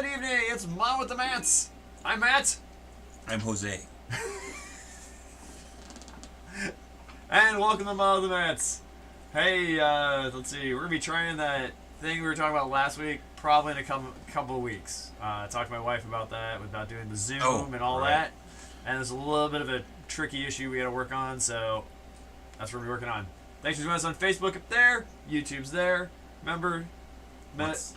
good evening. It's Mom with the Mats. I'm Matt. I'm Jose. And welcome to Mom with the Mats. Hey, let's see. We're going to be trying that thing we were talking about last week, probably in a couple of weeks. I talked to my wife about that, about doing the Zoom and all that. And there's a little bit of a tricky issue we got to work on, so that's what we're working on. Thanks for joining us on Facebook up there. YouTube's there. Remember,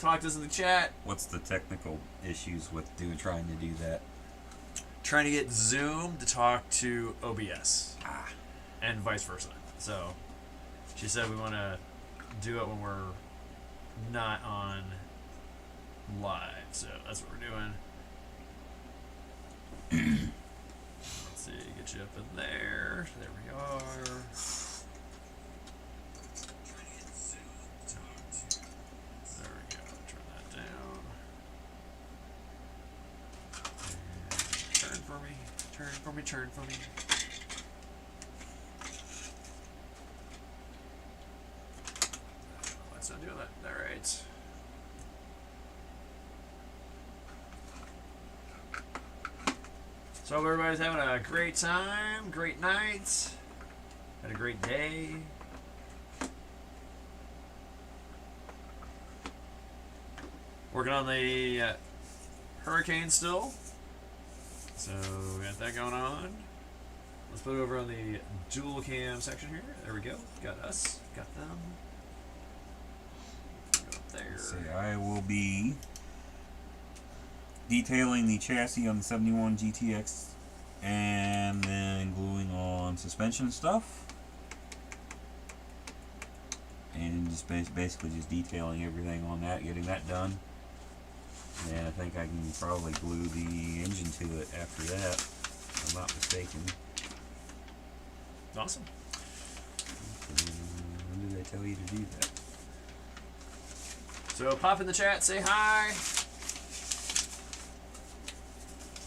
talk to us in the chat. What's the technical issues with trying to do that? Trying to get Zoom to talk to OBS. And vice versa. So, she said we want to do it when we're not on live. So, that's what we're doing. Let's see, get you up in there. There we are. There we go. Turn that down. And turn for me. Turn for me. Turn for me. Let's not do that. All right. So hope everybody's having a great time, great night, had a great day. Working on the hurricane still. So we got that going on. Let's put it over on the dual cam section here. There we go. Got us. Got them. Go up there. So I will be detailing the chassis on the 71 GTX and then gluing on suspension stuff. And just basically just detailing everything on that, getting that done. And I think I can probably glue the engine to it after that, if I'm not mistaken. Awesome. When did I tell you to do that? So pop in the chat, say hi.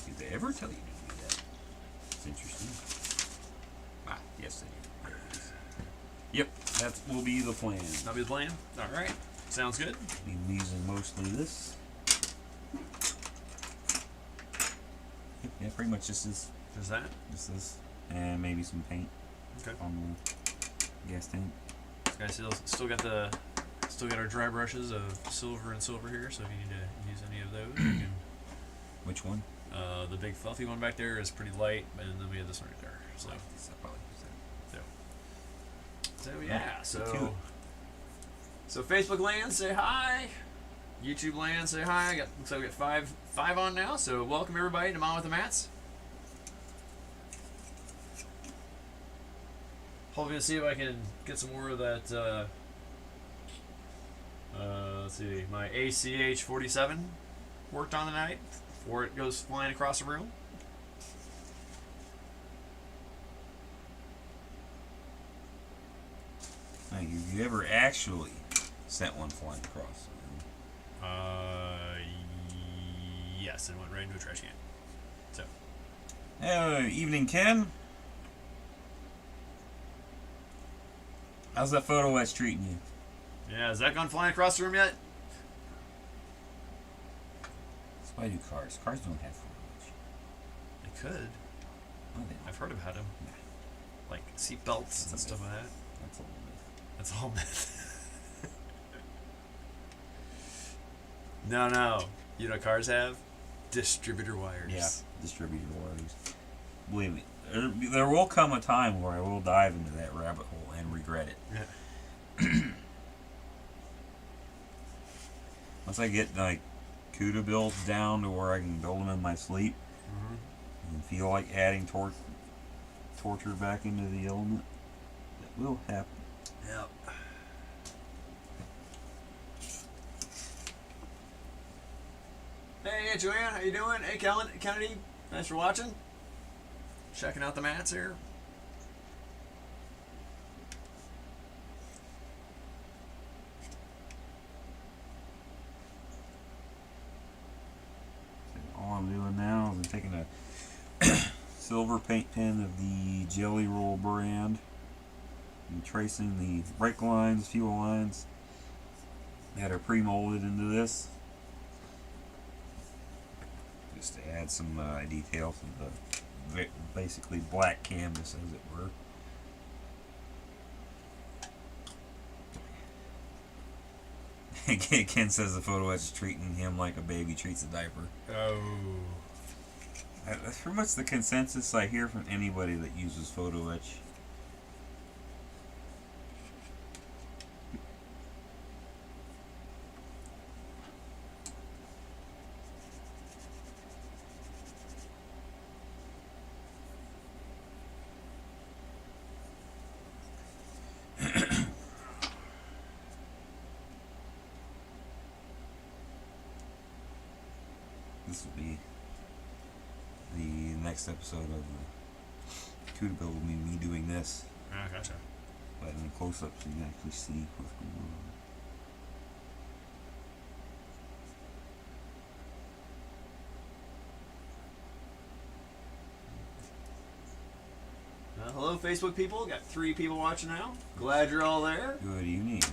Did they ever tell you to do that? It's interesting. Yes they did. There it is. Yep, that will be the plan. That'll be the plan? Alright. Sounds good. Be using mostly this. Yeah, pretty much just this. Just that? Just this. And maybe some paint. Okay. On the gas tank. Guys, still got our dry brushes of silver and silver here, so if you need to use any of those, you can. Which one? The big fluffy one back there is pretty light, and then we have this one right there. So, yeah. So Facebook land, say hi. YouTube land, say hi. Looks like we got five on now. So welcome everybody to Mom with the Mats. Hoping to see if I can get some more of that. Let's see, my ACH 47 worked on tonight before it goes flying across the room. Now, have you ever actually sent one flying across the room? Yes, and went right into a trash can. So. Evening, Ken. How's that photo etch treating you? Yeah, has that gone flying across the room yet? That's why I do cars. Cars don't have photo etch. They could. Oh, they don't. I've heard about them. Nah. Like seat belts and stuff like that. That's all myth. That's all myth. No. You know what cars have? Distributor wires. Yeah, distributor wires. Believe me, there will come a time where I will dive into that rabbit hole and regret it. Yeah. Once I get like CUDA builds down to where I can build them in my sleep and feel like adding torture back into the element, that will happen. Yep. Hey, Joanne, how you doing? Hey, Kennedy, thanks for watching. Checking out the mats here. All I'm doing now is I'm taking a silver paint pen of the Jelly Roll brand and tracing the brake lines, fuel lines that are pre-molded into this. just to add some detail to the basically black canvas, as it were. Ken says the photo etch is treating him like a baby treats a diaper. Oh. That's pretty much the consensus I hear from anybody that uses photo etch. This will be the next episode of the Cuda Build will be me doing this. Ah, gotcha. But in a close up so you can actually see what's going on. Hello, Facebook people. Got 3 people watching now. Glad you're all there. Good evening.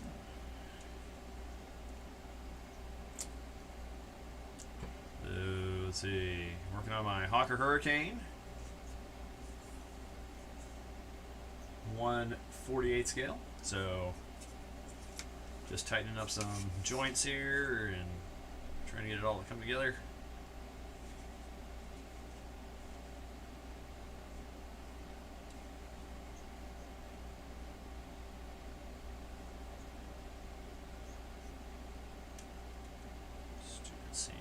Let's see. Working on my Hawker Hurricane. 1/48 scale. So, just tightening up some joints here and trying to get it all to come together. Stupid seam.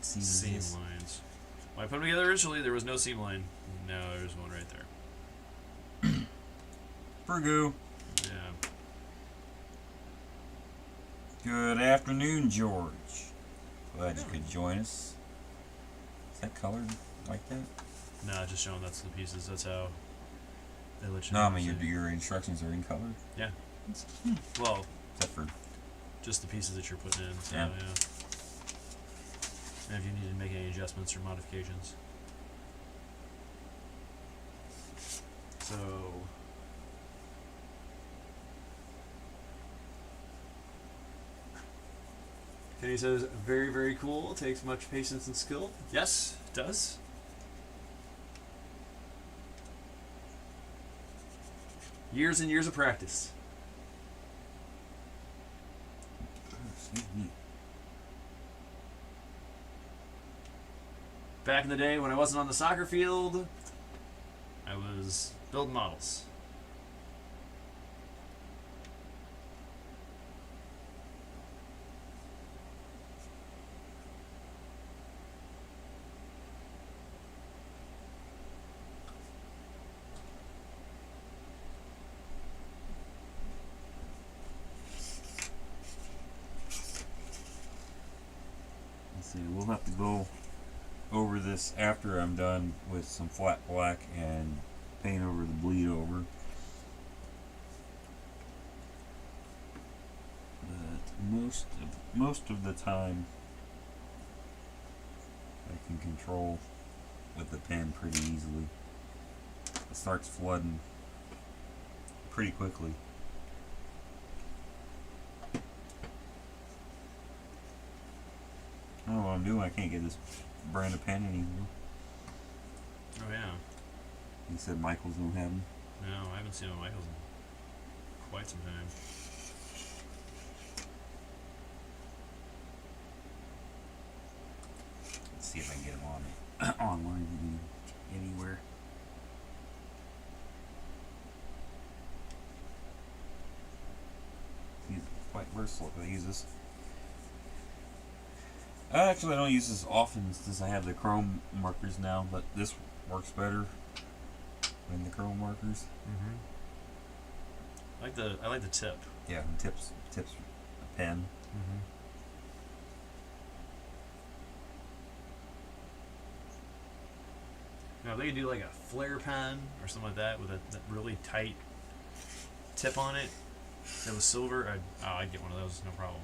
Seam lines. When I put them together originally, there was no seam line. Now there's one right there. Pergu. Yeah. Good afternoon, George. Glad you could join us. Is that colored like that? No, just showing that's the pieces. That's how they let you No, know. I mean your instructions are in color. Yeah. Well, except for just the pieces that you're putting in. So, yeah. And if you need to make any adjustments or modifications. So. Kenny says, very, very cool. Takes much patience and skill. Yes, it does. Years and years of practice. Excuse me. Back in the day when I wasn't on the soccer field, I was building models. Let's see, we'll have to go over this after I'm done with some flat black and paint over the bleed over. But most of the time I can control with the pen pretty easily. It starts flooding pretty quickly. I don't know what I'm doing. I can't get this brand of pen anymore. Oh, yeah. He said Michaels don't have them. No, I haven't seen a Michaels in quite some time. Let's see if I can get them on online anywhere. He's quite versatile if I use this. Actually, I don't use this often since I have the chrome markers now, but this works better than the chrome markers. Mm-hmm. I like the tip. Yeah, and tips a pen. Mm-hmm. Now, if they could do like a flare pen or something like that with that really tight tip on it that was silver, I'd get one of those, no problem.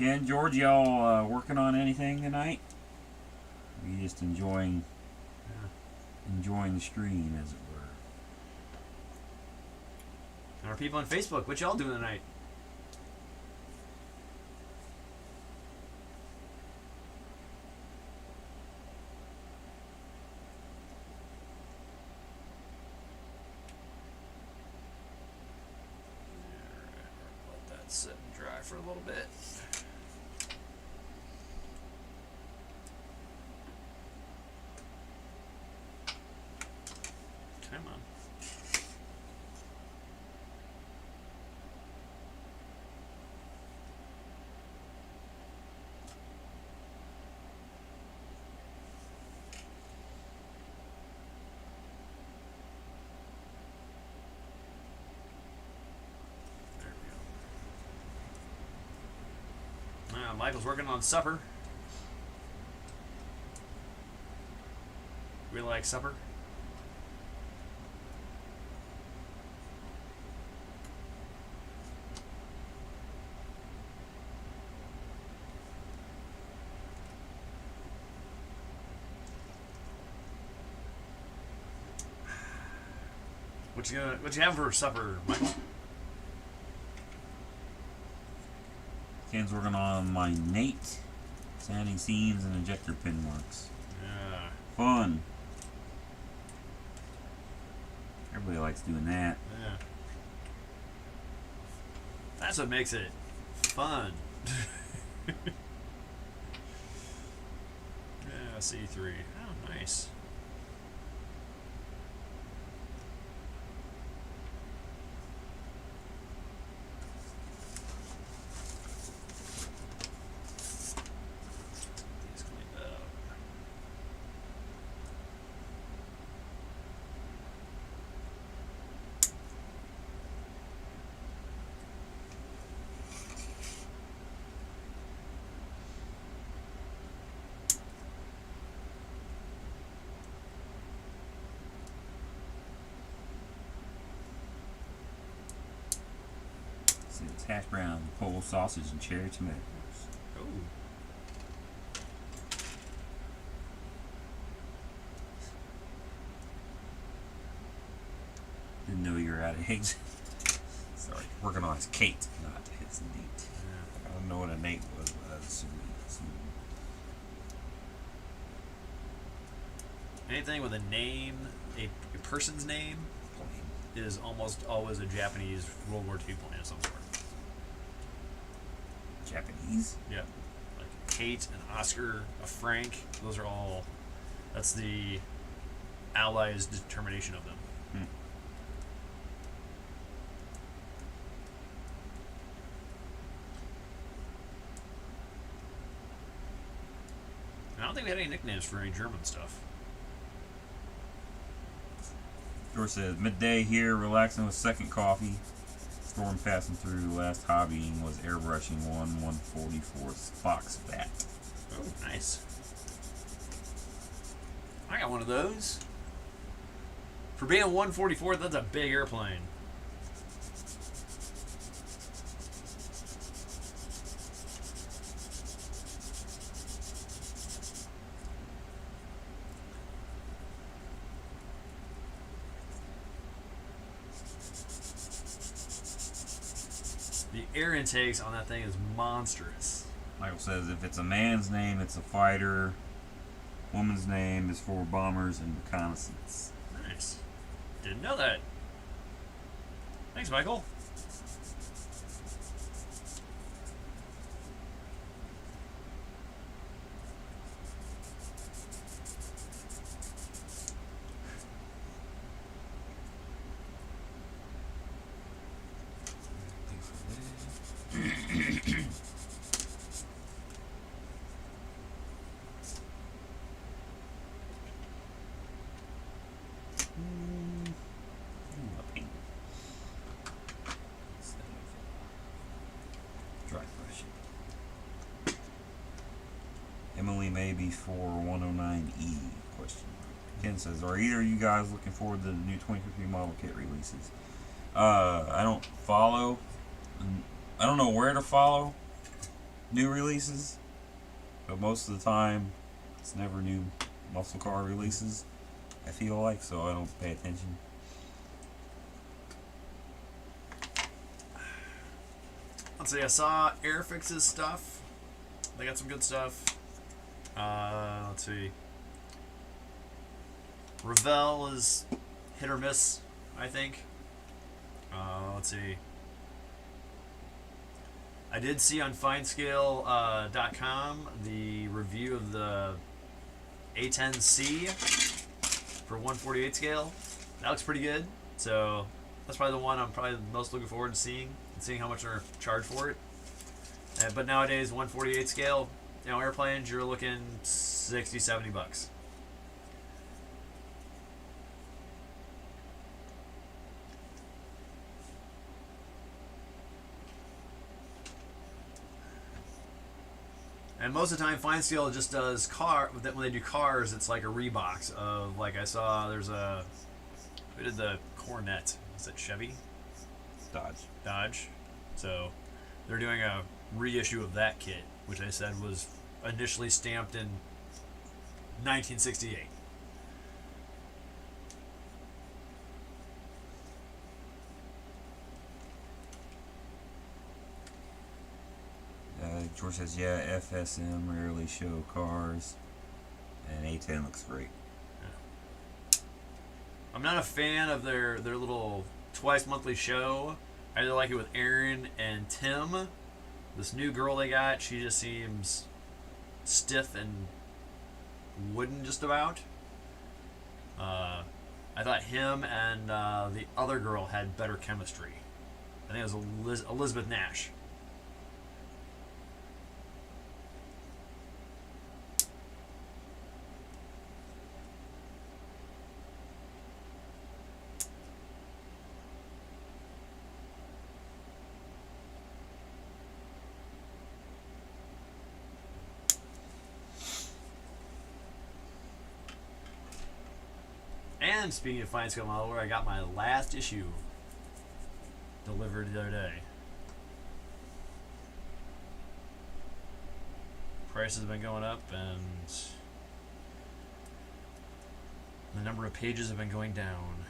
Ken, George, y'all working on anything tonight? Or you just enjoying the stream, as it were? And our people on Facebook, what y'all doing tonight? Let that sit and dry for a little bit. Come on. There we go. Michael's working on supper. We like supper. What you have for supper, Michael? Ken's working on my Nate, sanding seams and injector pin marks. Yeah. Fun. Everybody likes doing that. Yeah. That's what makes it fun. Yeah, C3. Oh, nice. Let's clean that up. See, it's hash brown, pole sausage, and cherry tomatoes. Oh. Didn't know you were out of eggs. Sorry, working on his Kate, not his Nate. Yeah. I don't know what a Nate was, but I'd assume Anything with a name, a person's name, plain. is almost always a Japanese World War II plane of some sort. Japanese? Yeah. Like Kate, an Oscar, a Frank, those are all, that's the Allies' determination of them. Hmm. And I don't think we had any nicknames for any German stuff. George says, midday here, relaxing with second coffee. Storm passing through. Last hobbying was airbrushing 1/144th Fox bat. Oh, nice. I got one of those. For being a 144, that's a big airplane. The air intakes on that thing is monstrous. Michael says, if it's a man's name, it's a fighter. Woman's name is for bombers and reconnaissance. Nice. Didn't know that. Thanks, Michael. Dry brush it. Emily maybe for 109E? Question mark. Ken says, are either of you guys looking forward to the new 2053 model kit releases? I don't follow. I don't know where to follow. new releases, but most of the time it's never new muscle car releases. I feel like, so I don't pay attention. Let's see. I saw Airfix's stuff. They got some good stuff. Let's see. Revell is hit or miss, I think. Let's see. I did see on FineScale.com the review of the A10C for 148 scale. That looks pretty good. So that's probably the one I'm probably most looking forward to seeing and seeing how much they're charged for it. But nowadays, 148 scale, airplanes, you're looking 60, 70 bucks. And most of the time, Fine Steel just does when they do cars, it's like a rebox of, like, I saw who did the Cornet? Is it Chevy? Dodge. So they're doing a reissue of that kit, which they said was initially stamped in 1968. George says, yeah, FSM rarely show cars, and A10 looks great. I'm not a fan of their little twice monthly show. I either like it with Aaron and Tim. This new girl they got, she just seems stiff and wooden just about. I thought him and the other girl had better chemistry. I think it was Elizabeth Nash. And speaking of Fine Scale Model, I got my last issue delivered the other day. Prices have been going up, and the number of pages have been going down.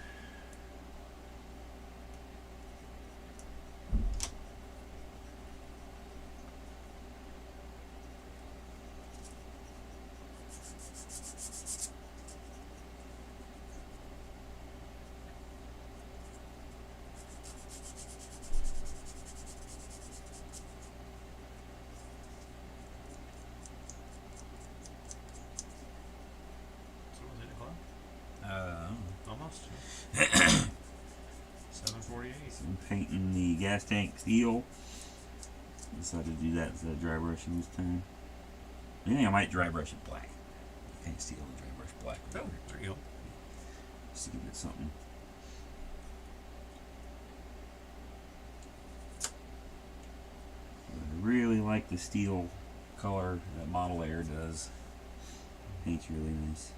Almost. 748. I'm painting the gas tank steel. Decided to do that instead of dry brushing this time. I think I might dry brush it black. Paint steel and dry brush black. Oh, there you go. Just to give it something. I really like the steel color that Model Air does. Paint's really nice.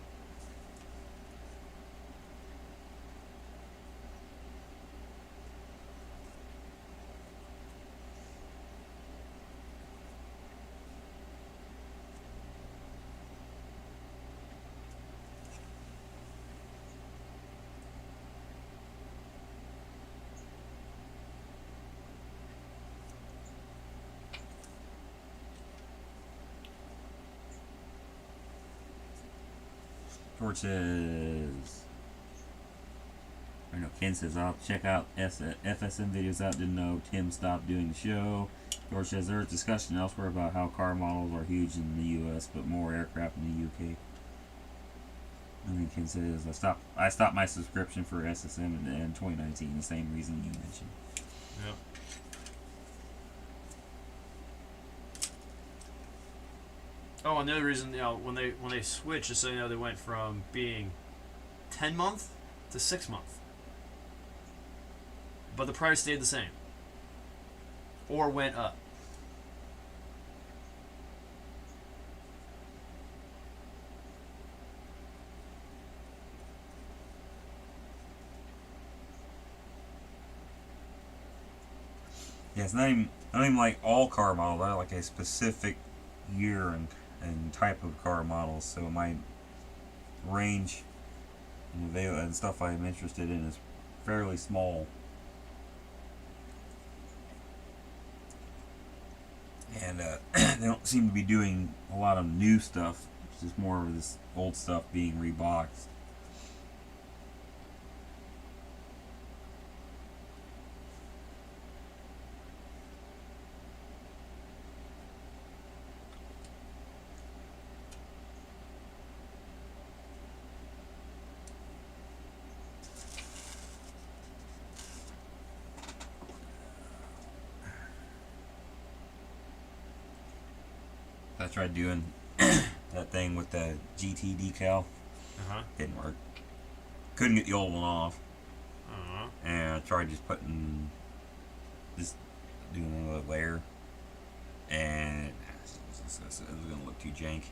George says, or no, Ken says, I'll check out FSM videos out. Didn't know Tim stopped doing the show. George says, there was discussion elsewhere about how car models are huge in the U.S., but more aircraft in the U.K. And then Ken says, I stopped my subscription for SSM in 2019, the same reason you mentioned. Yep. Oh, and the other reason, when they switched, just so you know, they went from being 10-month to 6-month, but the price stayed the same, or went up. Yeah, it's not even. I don't even like all car models. I like a specific year and type of car models. So my range and stuff I'm interested in is fairly small. And they don't seem to be doing a lot of new stuff. It's just more of this old stuff being reboxed. I tried doing that thing with the GT decal. Didn't work. Couldn't get the old one off. And I tried just doing another layer, and it was gonna look too jank.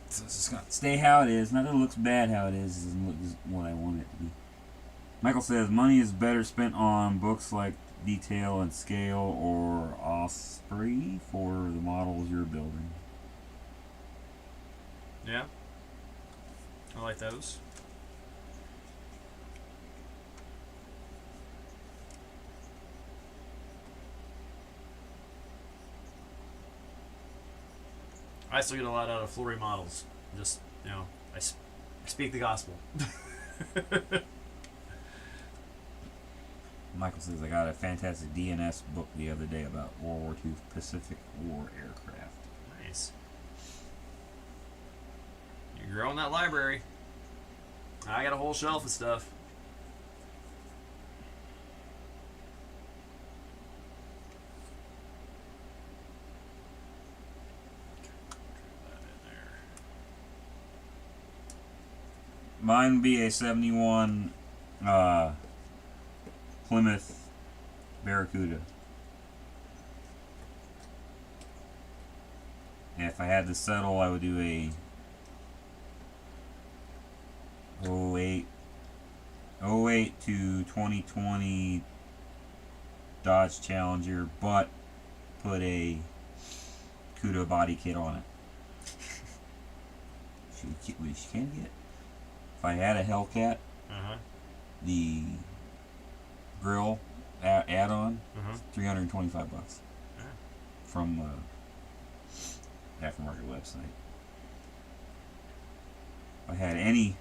So it's just gonna stay how it is. Not that it looks bad how it is what I want it to be. Michael says money is better spent on books like Detail and Scale or Osprey for the models you're building. Yeah. I like those. I still get a lot out of Flory models. Just, I speak the gospel. Michael says, I got a fantastic DNS book the other day about World War II Pacific War aircraft. Nice. You're growing that library. I got a whole shelf of stuff. Mine would be a 71 Plymouth Barracuda. And if I had to settle, I would do a 08 to 2020 Dodge Challenger, but put a CUDA body kit on it. Which you can get. If I had a Hellcat, the grill add-on, $325 from aftermarket website. If I had any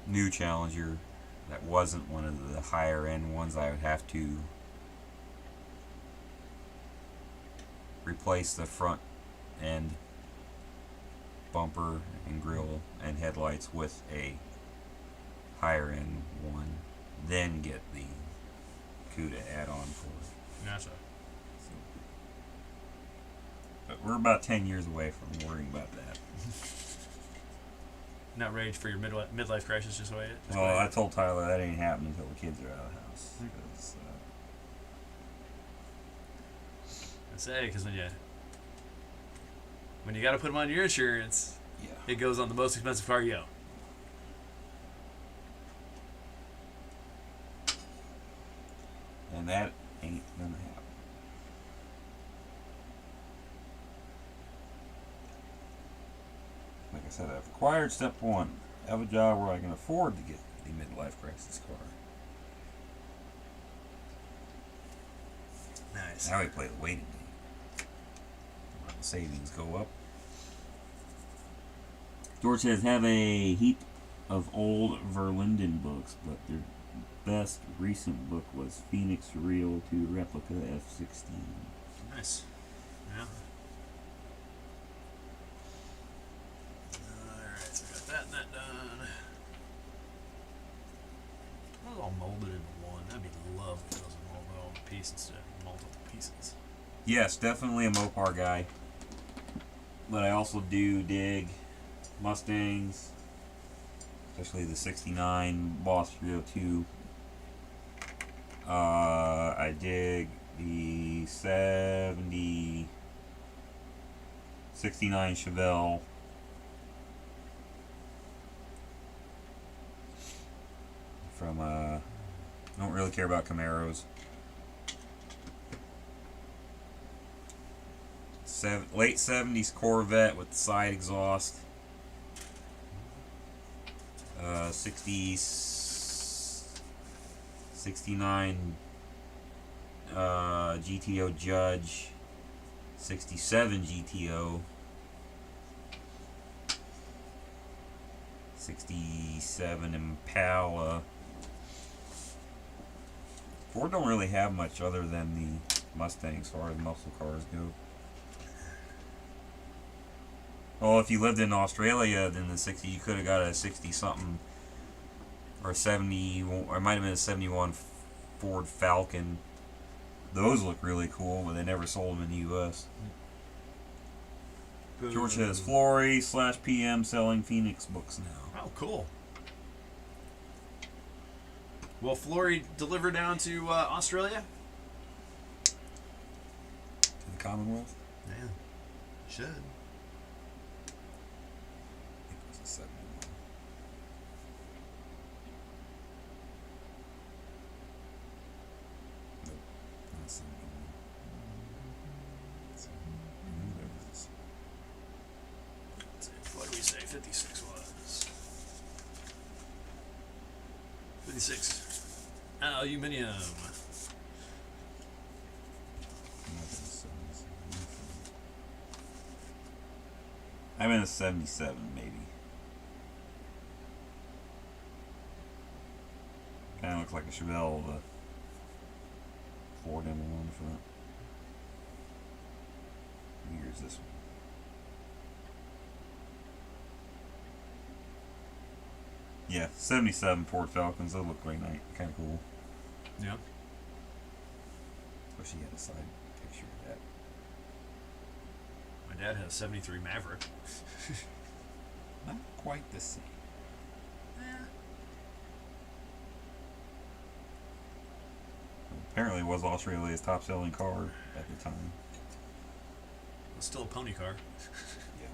new Challenger that wasn't one of the higher end ones, I would have to replace the front end bumper and grille and headlights with a higher end one, then get the CUDA add-on for it. Gotcha. So, but we're about 10 years away from worrying about that. Not ready for your midlife crisis, just wait. Well, I told Tyler that ain't happening until the kids are out of the house. I say, because when you got to put them on your insurance, it goes on the most expensive car you own. And that ain't gonna happen. Like I said, I've acquired step one. Have a job where I can afford to get the midlife crisis car. Nice. Now we play the waiting game. Let the savings go up. George says, have a heap of old Verlinden books, but their best recent book was Phoenix Real to Replica F-16. Nice. Yeah. Alright, so I got that and that done. That was all molded into one. That'd be lovely if it was molded all in pieces instead of multiple pieces. Yes, definitely a Mopar guy. But I also do dig Mustangs, especially the 69 Boss 302. I dig the 69 Chevelle. From Don't really care about Camaros. Late 70s Corvette with side exhaust. 69 GTO Judge. 67 GTO. 67 Impala. Ford don't really have much other than the Mustang as far as muscle cars go. Well, if you lived in Australia in the 60s, you could have got a 60-something or 70, or it might have been a 71 Ford Falcon. Those look really cool, but they never sold them in the U.S. George says Flory / PM selling Phoenix books now. Oh, cool. Will Flory deliver down to Australia? To the Commonwealth? Yeah, should. I think it was a 71. Nope, not 71. There it is. What do we say 56 was? 56. Aluminium. I'm in a 77, maybe. Kind of looks like a Chevelle with a Ford emblem on the front. Here's this one. Yeah, 77 Ford Falcons. Those look really nice. Kind of cool. Yeah. Wish he had a side picture of that. My dad had a 73 Maverick. Not quite the same. Apparently, it was Australia's top-selling car at the time. It's still a pony car. Yeah.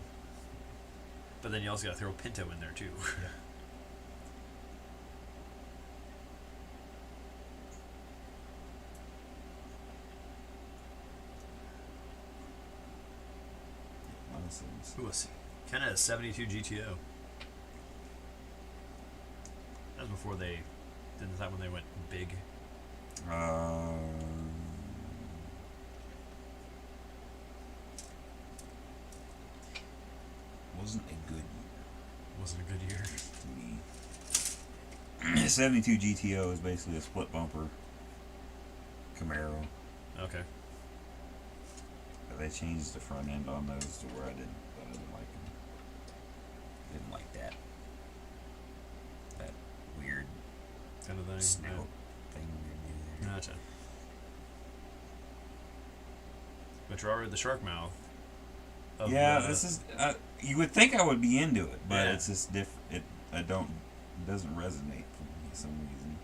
But then you also got to throw Pinto in there, too. Yeah. Who was Ken had a 72 GTO. That was before they did the time when they went big. Wasn't a good year Wasn't a good year. to me. 72 GTO is basically a split bumper Camaro. Okay. But they changed the front end on those to where I didn't like them. Didn't like that. That weird Kind of thing. snout thing they do there. Gotcha. But you're already the shark mouth. Yeah, this is. You would think I would be into it, but Yeah. it's just different. It doesn't resonate for me for some reason.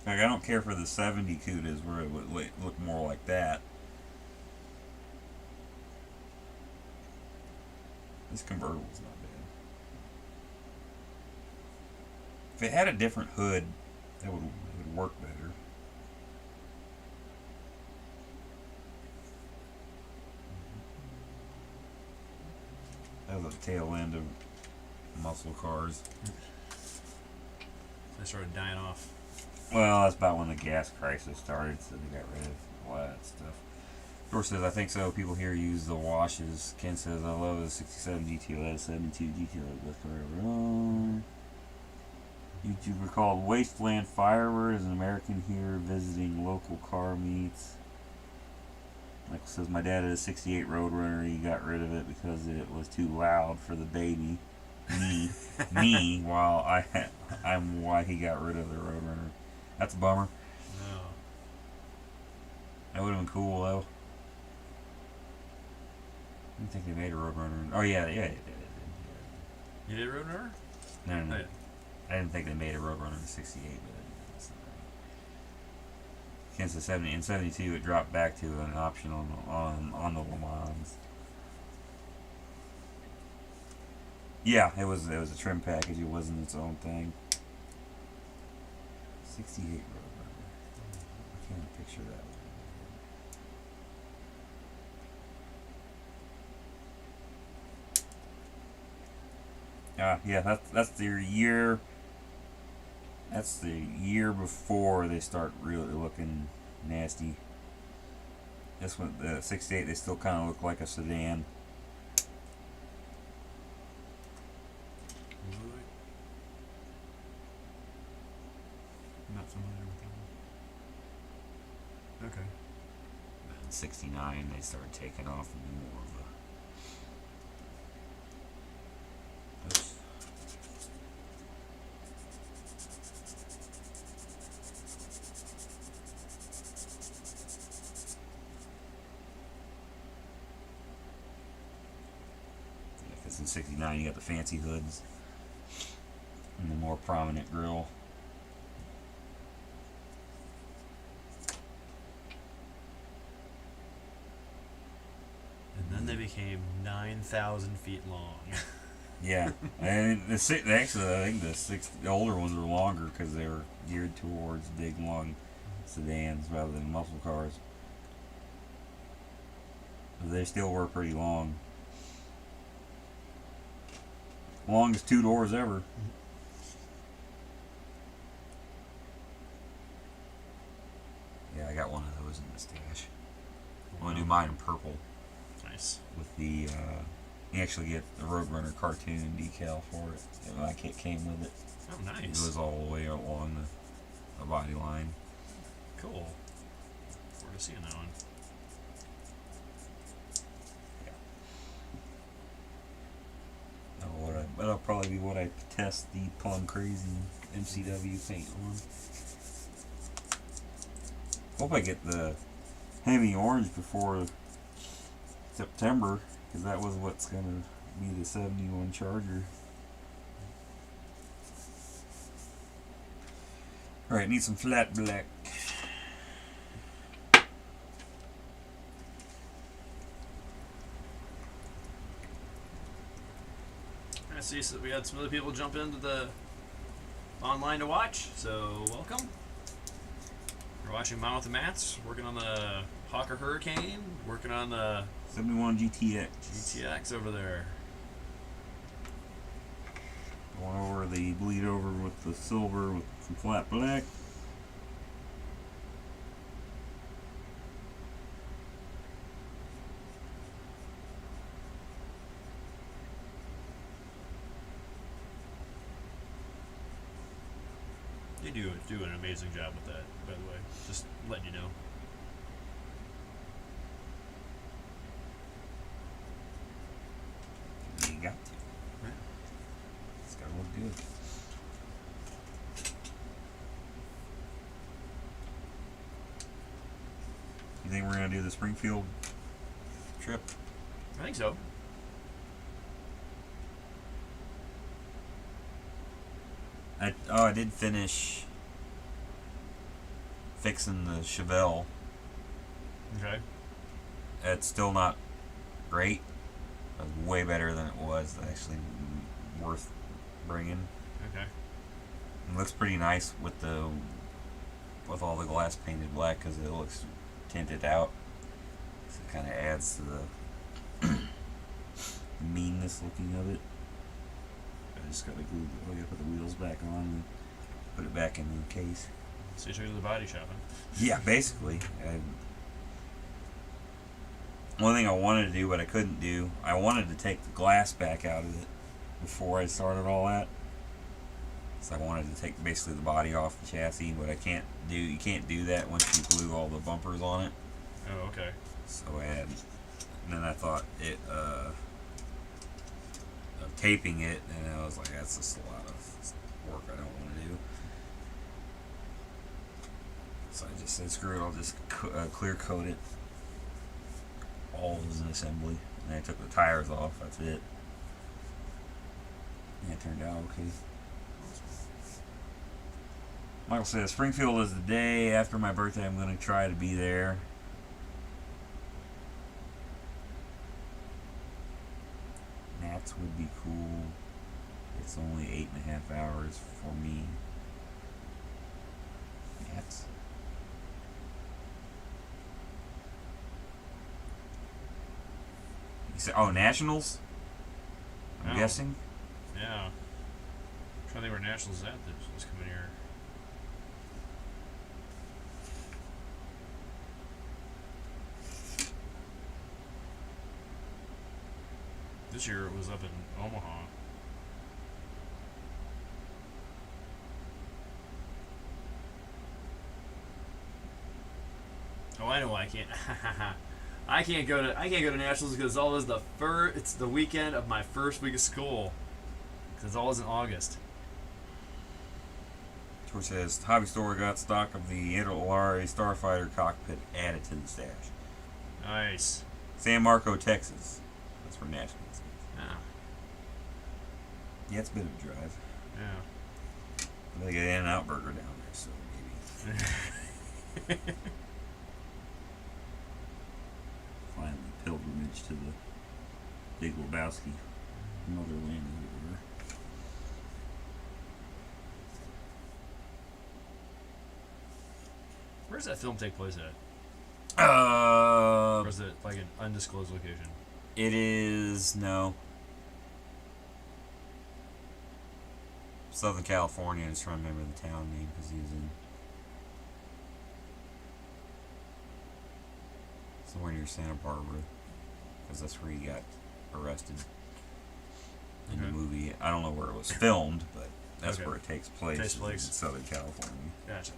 Like I don't care for the 70 Cudas where it would look more like that. This convertible's not bad. If it had a different hood, it would work better. That was the tail end of muscle cars. They started dying off. Well, that's about when the gas crisis started, so they got rid of all that stuff. George says, I think so. People here use the washes. Ken says, I love the 67 GTO. That is 72 GTO. That's forever. YouTuber called Wasteland Firebird is an American here visiting local car meets. Michael says, my dad had a 68 Roadrunner. He got rid of it because it was too loud for the baby. Me, while I'm why he got rid of the Roadrunner. That's a bummer. No. That would have been cool, though. I didn't think they made a Roadrunner. Oh, yeah, they did. You did Roadrunner? No. Oh, yeah. I didn't think they made a Roadrunner in 68, but that's not right. Against the 70, in 72, it dropped back to an option on the Le Mans. Yeah, it was a trim package. It wasn't its own thing. 68 Roadrunner. Can't picture that one. Yeah, that's their year. That's the year before they start really looking nasty. This one, the 68, they still kind of look like a sedan. Not familiar with that one. Okay. In 69, they started taking off more of a. Oops. Yeah, because in 69, you got the fancy hoods and the more prominent grille. And then they became 9,000 feet long. Yeah, and actually, I think the older ones were longer because they were geared towards big, long sedans rather than muscle cars. But they still were pretty long. Longest two doors ever. Yeah, I got one of those in the stash. I'm gonna do mine in purple Nice. with the. You actually get the Roadrunner cartoon decal for it. And my kit came with it. Oh, It nice. goes all the way along the body line. Cool. Look forward to seeing that one. That'll probably be what I test the Plum Crazy MCW paint on. Hope I get the Hemi Orange before September, because that was what's gonna be the 71 Charger. Alright, need some flat black. I see so we had some other people jump into the online to watch, so welcome. We're watching Mount with the Mats, working on the Hawker Hurricane, working on the 71 GTX. GTX over there. Going over the bleed over with the silver with some flat black. They do an amazing job with that, by the way. Just letting you know. You got to. Right. It's gotta look good. You think we're gonna do the Springfield trip? I think so. I did finish fixing the Chevelle. Okay. It's still not great. It's way better than it was. Actually, worth bringing. Okay. It looks pretty nice with all the glass painted black because it looks tinted out. So it kind of adds to the meanness looking of it. I just gotta put the wheels back on and put it back in the case. So you took it to the body shop, huh? Yeah, basically. One thing I wanted to do, but I couldn't do, I wanted to take the glass back out of it before I started all that. So I wanted to take basically the body off the chassis, but you can't do that once you glue all the bumpers on it. Oh, okay. So and then I thought of taping it, and I was like, that's just a lot of work I don't want to do. So I just said, screw it, I'll just clear coat it. All as an assembly. And I took the tires off, that's it. And it turned out okay. Michael says, Springfield is the day after my birthday. I'm going to try to be there. Nats would be cool. It's only 8.5 hours for me. Nats. You said, oh, Nationals? I'm No. guessing. Yeah. I'm trying to think where Nationals is at this coming year. This year it was up in Omaha. Oh, I know why I can't. I can't go to Nationals because it's the weekend of my first week of school. Because it's always in August. George says, Hobby Store got stock of the Interlari Starfighter cockpit added to the stash. Nice. San Marco, Texas. That's where Nationals is. Yeah. Yeah, it's a bit of a drive. Yeah. They get In-N-Out Burger down there, so maybe. Finally, pilgrimage to the Big Lebowski motherland, as it were. Where does that film take place at? Uh, Or is it like an undisclosed location? It is no. Southern California. I just trying to remember the town name because he was in somewhere near Santa Barbara, because that's where he got arrested in the Okay. movie. I don't know where it was filmed, but that's Okay. where it takes place. Takes place. In Southern California. Gotcha.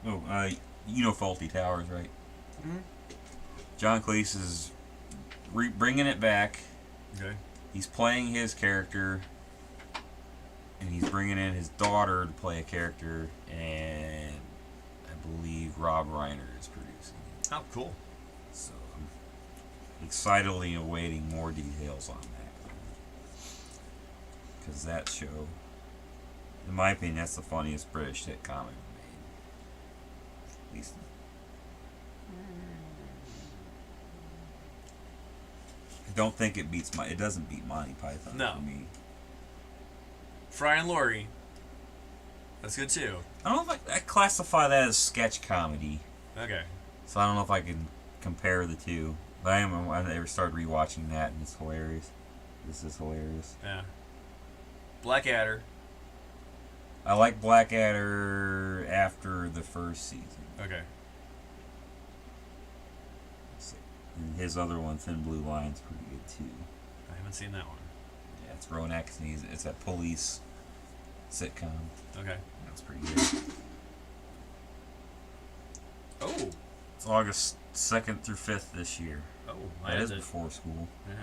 Oh, you know Faulty Towers, right? Mm-hmm. John Cleese is bringing it back. Okay. He's playing his character, and he's bringing in his daughter to play a character, and I believe Rob Reiner is producing it. Oh, cool. So I'm excitedly awaiting more details on that. Because that show, in my opinion, that's the funniest British sitcom ever made. At least. I don't think it beats it doesn't beat Monty Python No. for me. Fry and Laurie. That's good too. I don't know if I classify that as sketch comedy. Okay. So I don't know if I can compare the two. But I never started rewatching that, and it's hilarious. This is hilarious. Yeah. Blackadder. I like Blackadder after the first season. Okay. And his other one, Thin Blue Line's pretty good too. I haven't seen that one. Yeah, it's Rowan Atkinson. It's a police sitcom. Okay. That's pretty good. Oh. It's August 2nd through 5th this year. Oh. That is before school. Yeah.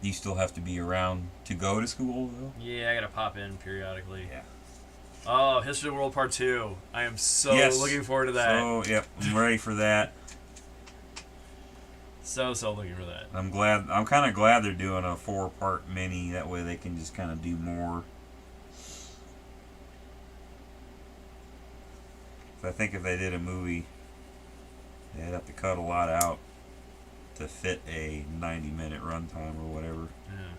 You still have to be around to go to school, though? Yeah, I gotta pop in periodically. Yeah. Oh, History of the World Part 2. I am so Yes. looking forward to that. So, yep, I'm ready for that. So looking for that. I'm kind of glad they're doing a 4-part mini. That way they can just kind of do more. So I think if they did a movie, they'd have to cut a lot out to fit a 90-minute runtime or whatever. Yeah.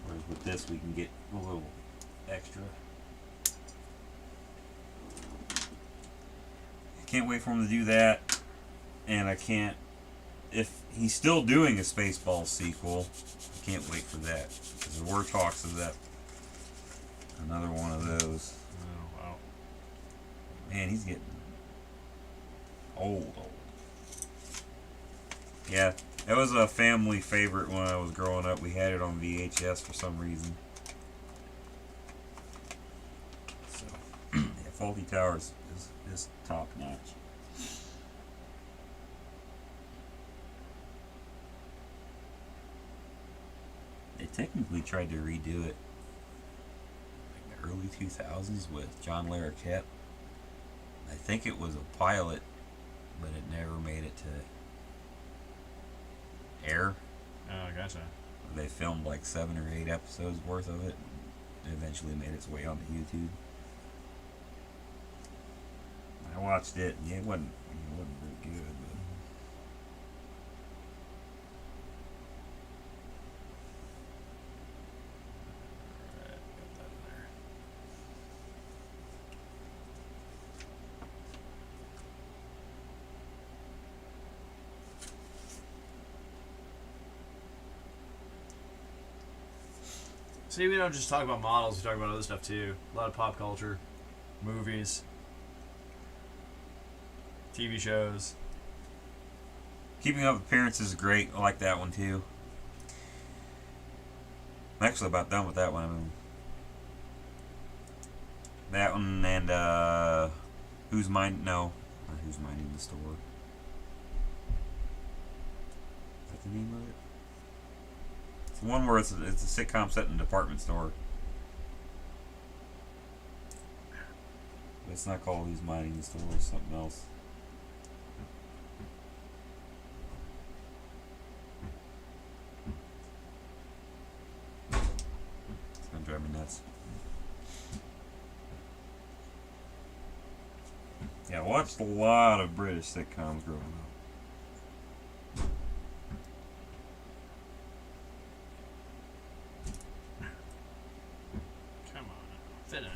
Whereas with this, we can get a little extra. I can't wait for him to do that. And I can't... If he's still doing a Spaceballs sequel, I can't wait for that. Because there were talks of that. Another one of those. Oh, wow. Man, he's getting old. Yeah, that was a family favorite when I was growing up. We had it on VHS for some reason. So, yeah, Faulty Towers is top notch. They technically tried to redo it like the early 2000s with John Larroquette. I think it was a pilot, but it never made it to air. Oh, gotcha. They filmed like 7 or 8 episodes worth of it. It eventually made its way onto YouTube. I watched it, and yeah, it wasn't very good. But Alright, got that in there. See, we don't just talk about models, we talk about other stuff too. A lot of pop culture, movies, TV shows. Keeping Up with Appearances is great. I like that one too. I'm actually about done with that one. I mean, that one and Who's Mind? No, not Who's Minding the Store. Is that the name of it? It's the one where it's a sitcom set in a department store. But it's not called Who's Minding the Store. It's something else. It's gonna drive me nuts. Yeah, I watched a lot of British sitcoms growing up. Come on, fit in there.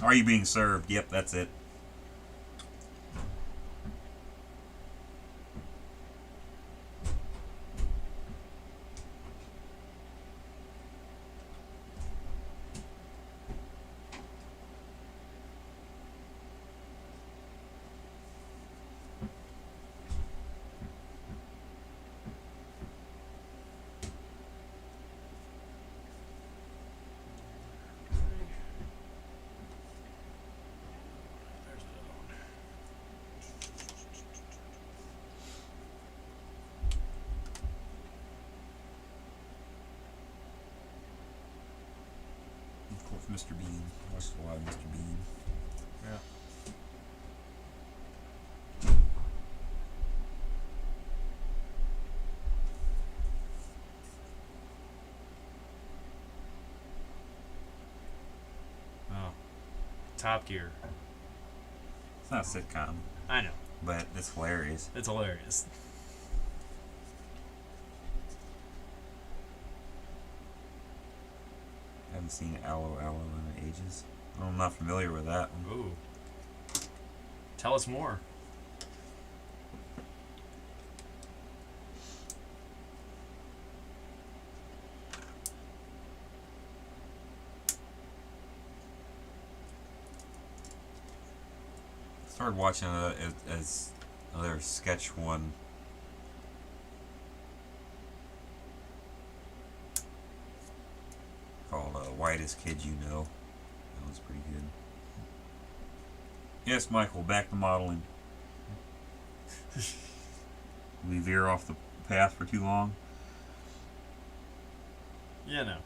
Are you being served? Yep, that's it. There's another one. Of course, Mr. Bean. I watched a lot of Mr. Bean. Yeah. Oh. Top Gear. It's not a sitcom, I know. but it's hilarious. It's hilarious. I haven't seen Allo Allo in ages. I'm not familiar with that one. Ooh. Tell us more. Started watching as another sketch one. Called Whitest Kid You Know. That was pretty good. Yes, Michael, back to modeling. We veer off the path for too long. You know.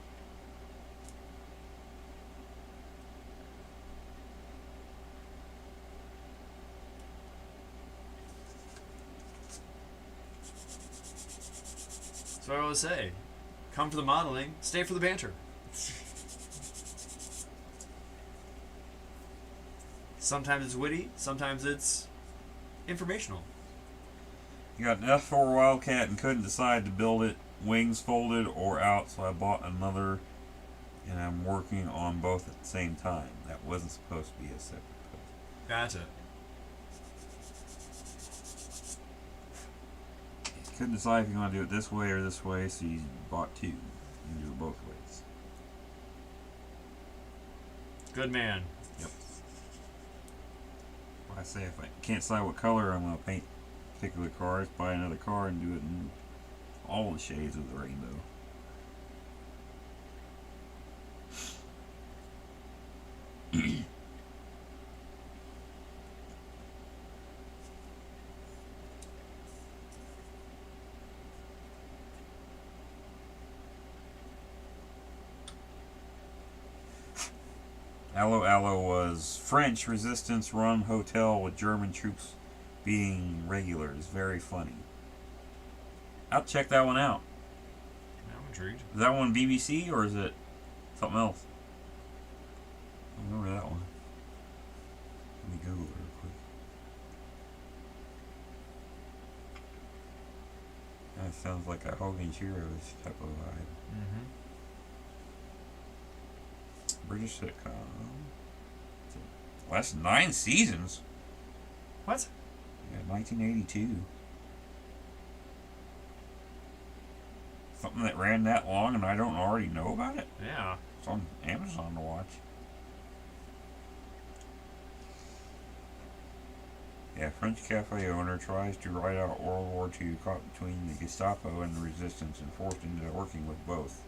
That's what I always say. Come for the modeling, stay for the banter. Sometimes it's witty, sometimes it's informational. You got an F4 Wildcat and couldn't decide to build it wings folded or out, so I bought another and I'm working on both at the same time. That wasn't supposed to be a separate post. Gotcha. Couldn't decide if you want to do it this way or this way, so you bought two. You can do it both ways. Good man. Yep. I say if I can't decide what color I'm going to paint a particular car, just buy another car and do it in all the shades of the rainbow. Allo Allo was French resistance run hotel with German troops beating regulars. Very funny. I'll check that one out. I'm intrigued. Is that one BBC or is it something else? I don't remember that one. Let me Google it real quick. That sounds like a Hogan Heroes type of vibe. Mm-hmm. British sitcom. Last 9 seasons. What? Yeah, 1982. Something that ran that long and I don't already know about it? Yeah. It's on Amazon to watch. Yeah, French cafe owner tries to ride out World War II caught between the Gestapo and the resistance and forced into working with both.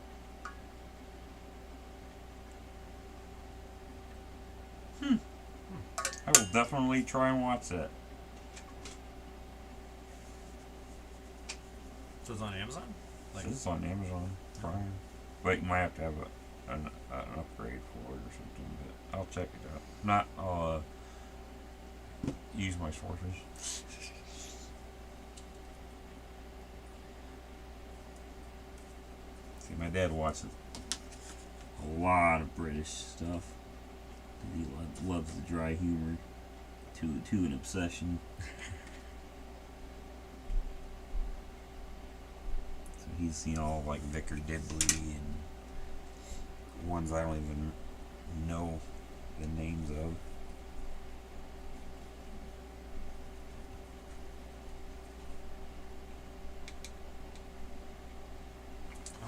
I will definitely try and watch that. So it's on Amazon? This is on Amazon Prime. But you might have to have an upgrade for it or something, but I'll check it out. Not, I'll use my sources. See, my dad watches a lot of British stuff. He loves the dry humor to an obsession. So he's seen all like Vicar Dibley and ones I don't even know the names of.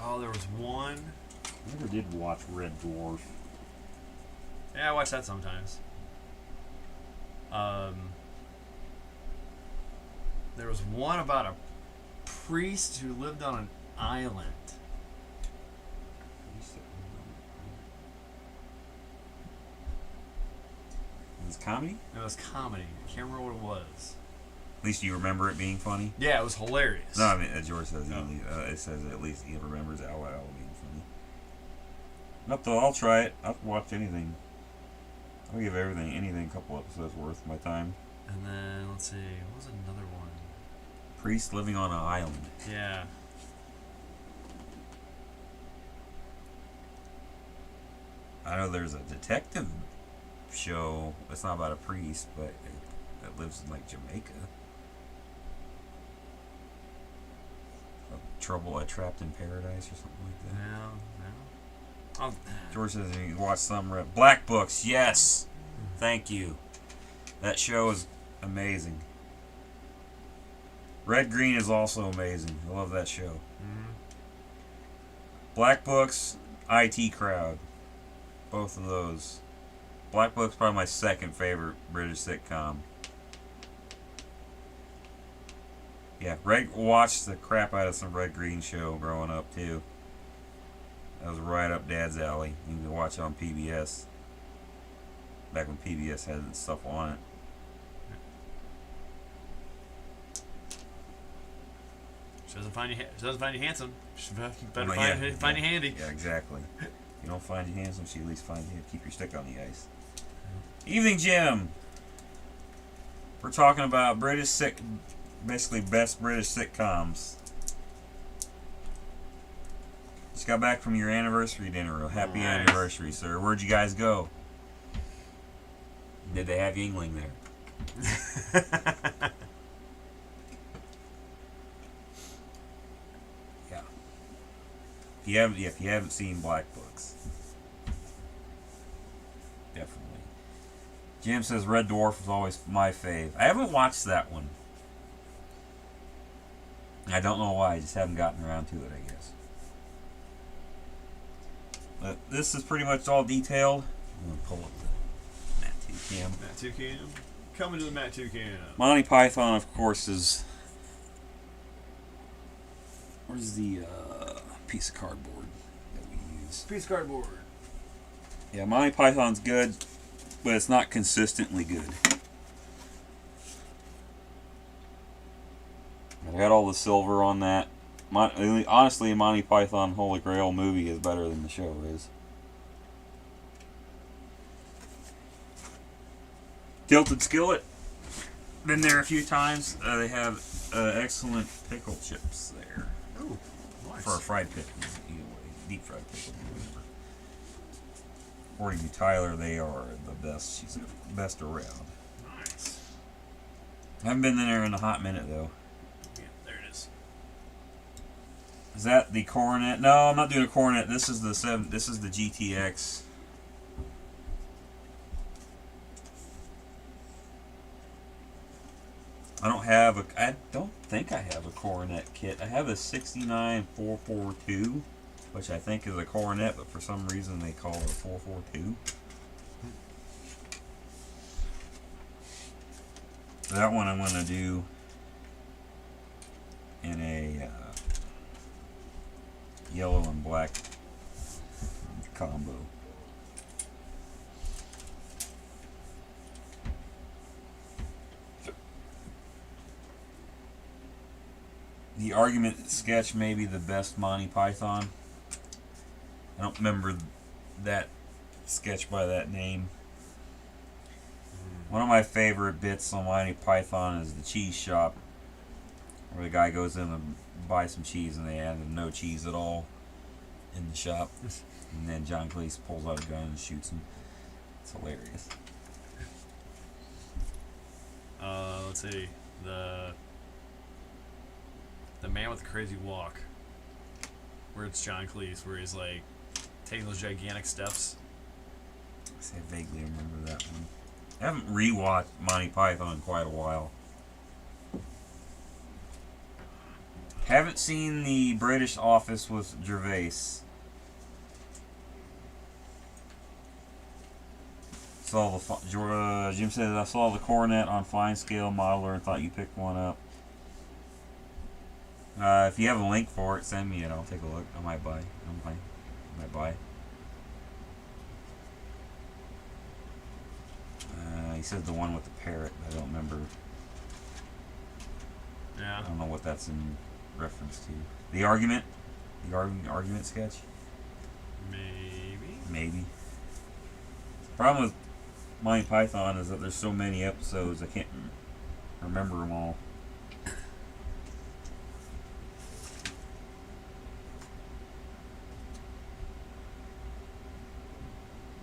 Oh, there was one. I never did watch Red Dwarf. Yeah, I watch that sometimes. There was one about a priest who lived on an island. Is it comedy? It was comedy. I can't remember what it was. At least you remember it being funny. Yeah, it was hilarious. No, I mean George says No. it says at least he remembers Al being funny. Not though, I'll try it. I'll watch anything. I'll give anything a couple episodes worth of my time. And then let's see, what was another one? Priest living on an island. Yeah. I know there's a detective show. It's not about a priest, but it lives in like Jamaica. Trapped in Paradise or something like that. No, no. George says you watch some Black Books. Yes, thank you. That show is amazing. Red Green is also amazing. I love that show. Mm-hmm. Black Books, IT Crowd, both of those. Black Book's probably my second favorite British sitcom. Yeah, watched the crap out of some Red Green show growing up too. That was right up Dad's alley. You can watch it on PBS. Back when PBS had stuff on it. She doesn't find you handsome. She better Well, find you handy. Yeah, exactly. You don't find you handsome, she at least finds you. Keep your stick on the ice. Evening, Jim. We're talking about basically best British sitcoms. Just got back from your anniversary dinner. Happy Nice. anniversary, sir. Where'd you guys go? Did they have Yingling there? Yeah. If you haven't seen Black Books, definitely. Jim says Red Dwarf was always my fave. I haven't watched that one. I don't know why. I just haven't gotten around to it, I guess. But this is pretty much all detailed. I'm going to pull up the Matt 2 cam. Matt Toucan. Coming to the Matt Toucan. Monty Python, of course, is... Where's the piece of cardboard that we use? Piece of cardboard. Yeah, Monty Python's good, but it's not consistently good. I got all the silver on that. Honestly, Monty Python Holy Grail movie is better than the show is. Tilted Skillet. Been there a few times. They have excellent pickle chips there. Ooh, nice. For a fried pickle, either way. Deep fried pickle. According to Tyler, they are the best. She's the best around. Nice. I haven't been in there in a hot minute, though. Yeah, there it is. Is that the Coronet? No, I'm not doing a Coronet. This is the GTX think I have a Coronet kit. I have a 69 442, which I think is a Coronet, but for some reason they call it a 442. That one I'm going to do in a yellow and black combo. The argument sketch may be the best Monty Python. I don't remember that sketch by that name. One of my favorite bits on Monty Python is the cheese shop, where the guy goes in and buys some cheese and they added no cheese at all in the shop. And then John Cleese pulls out a gun and shoots him. It's hilarious. Let's see. The Man with the Crazy Walk, where it's John Cleese, where he's like taking those gigantic steps. I vaguely remember that one. I haven't rewatched Monty Python in quite a while. Haven't seen the British Office with Gervais. Saw the Jim says I saw the Coronet on Fine Scale Modeler and thought you picked one up. If you have a link for it, send me it. I'll take a look. I might buy. I might buy. He said the one with the parrot. I don't remember. Yeah. I don't know what that's in reference to. The argument? The argument sketch? Maybe. The problem with Monty Python is that there's so many episodes I can't remember them all.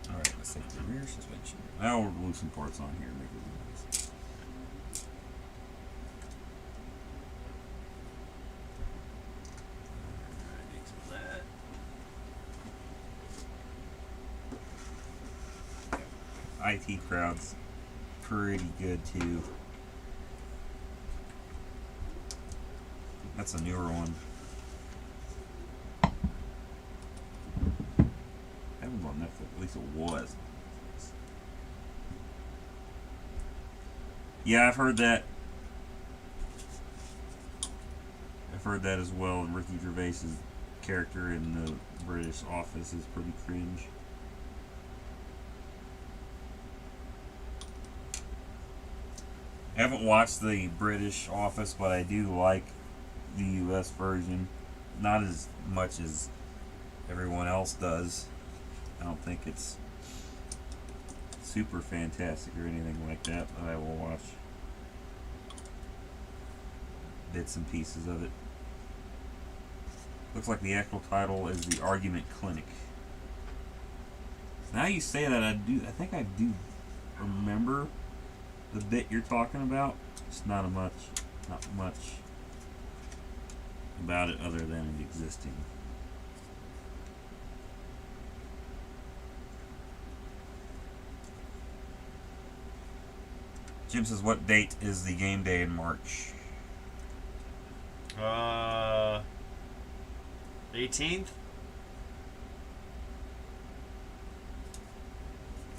Alright, let's take the rear suspension. Now we'll glue some parts on here and make it nice. IT crowd's pretty good too. That's a newer one. I haven't on Netflix, at least it was. Yeah, I've heard that. I've heard that as well. And Ricky Gervais's character in the British Office is pretty cringe. I haven't watched the British Office, but I do like the US version. Not as much as everyone else does. I don't think it's super fantastic or anything like that, but I will watch bits and pieces of it. Looks like the actual title is The Argument Clinic. Now you say that, I think I do remember the bit you're talking about. It's not much about it other than it existing. Jim says, what date is the game day in March? 18th?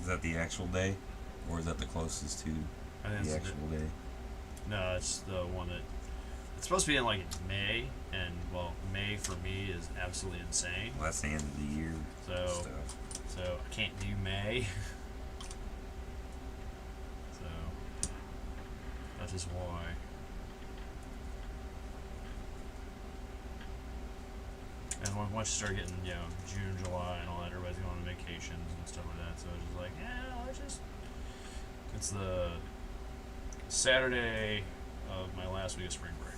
Is that the actual day? Or is that the closest to I think the it's actual day? No, it's the one that it's supposed to be in like May, and well, May for me is absolutely insane. Well, that's the end of the year. So I can't do May. So that is why. And once you start getting, June, July, and all that, everybody's going on vacations and stuff like that. So it's just like, it's the Saturday of my last week of spring break.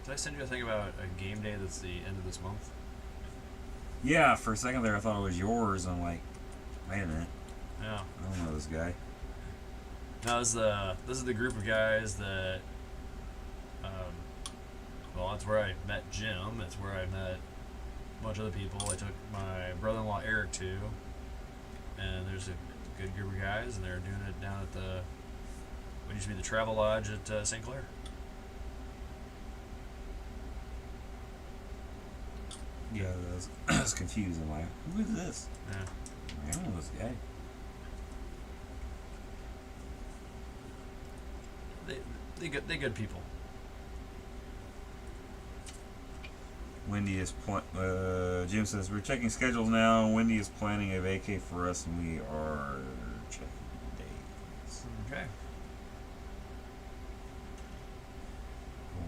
Did I send you a thing about a game day that's the end of this month? Yeah, for a second there I thought it was yours. I'm like, wait a minute. Yeah. I don't know this guy. No, this is the group of guys that Well, that's where I met Jim. That's where I met a bunch of other people. I took my brother-in-law Eric to, and there's a good group of guys, and they're doing it down at what used to be the Travel Lodge at St. Clair. Yeah, I was confused. I'm like, who is this? Yeah. I don't know this guy. They good people. Wendy is Jim says we're checking schedules now. Wendy is planning a vacay for us, and we are checking dates. Okay.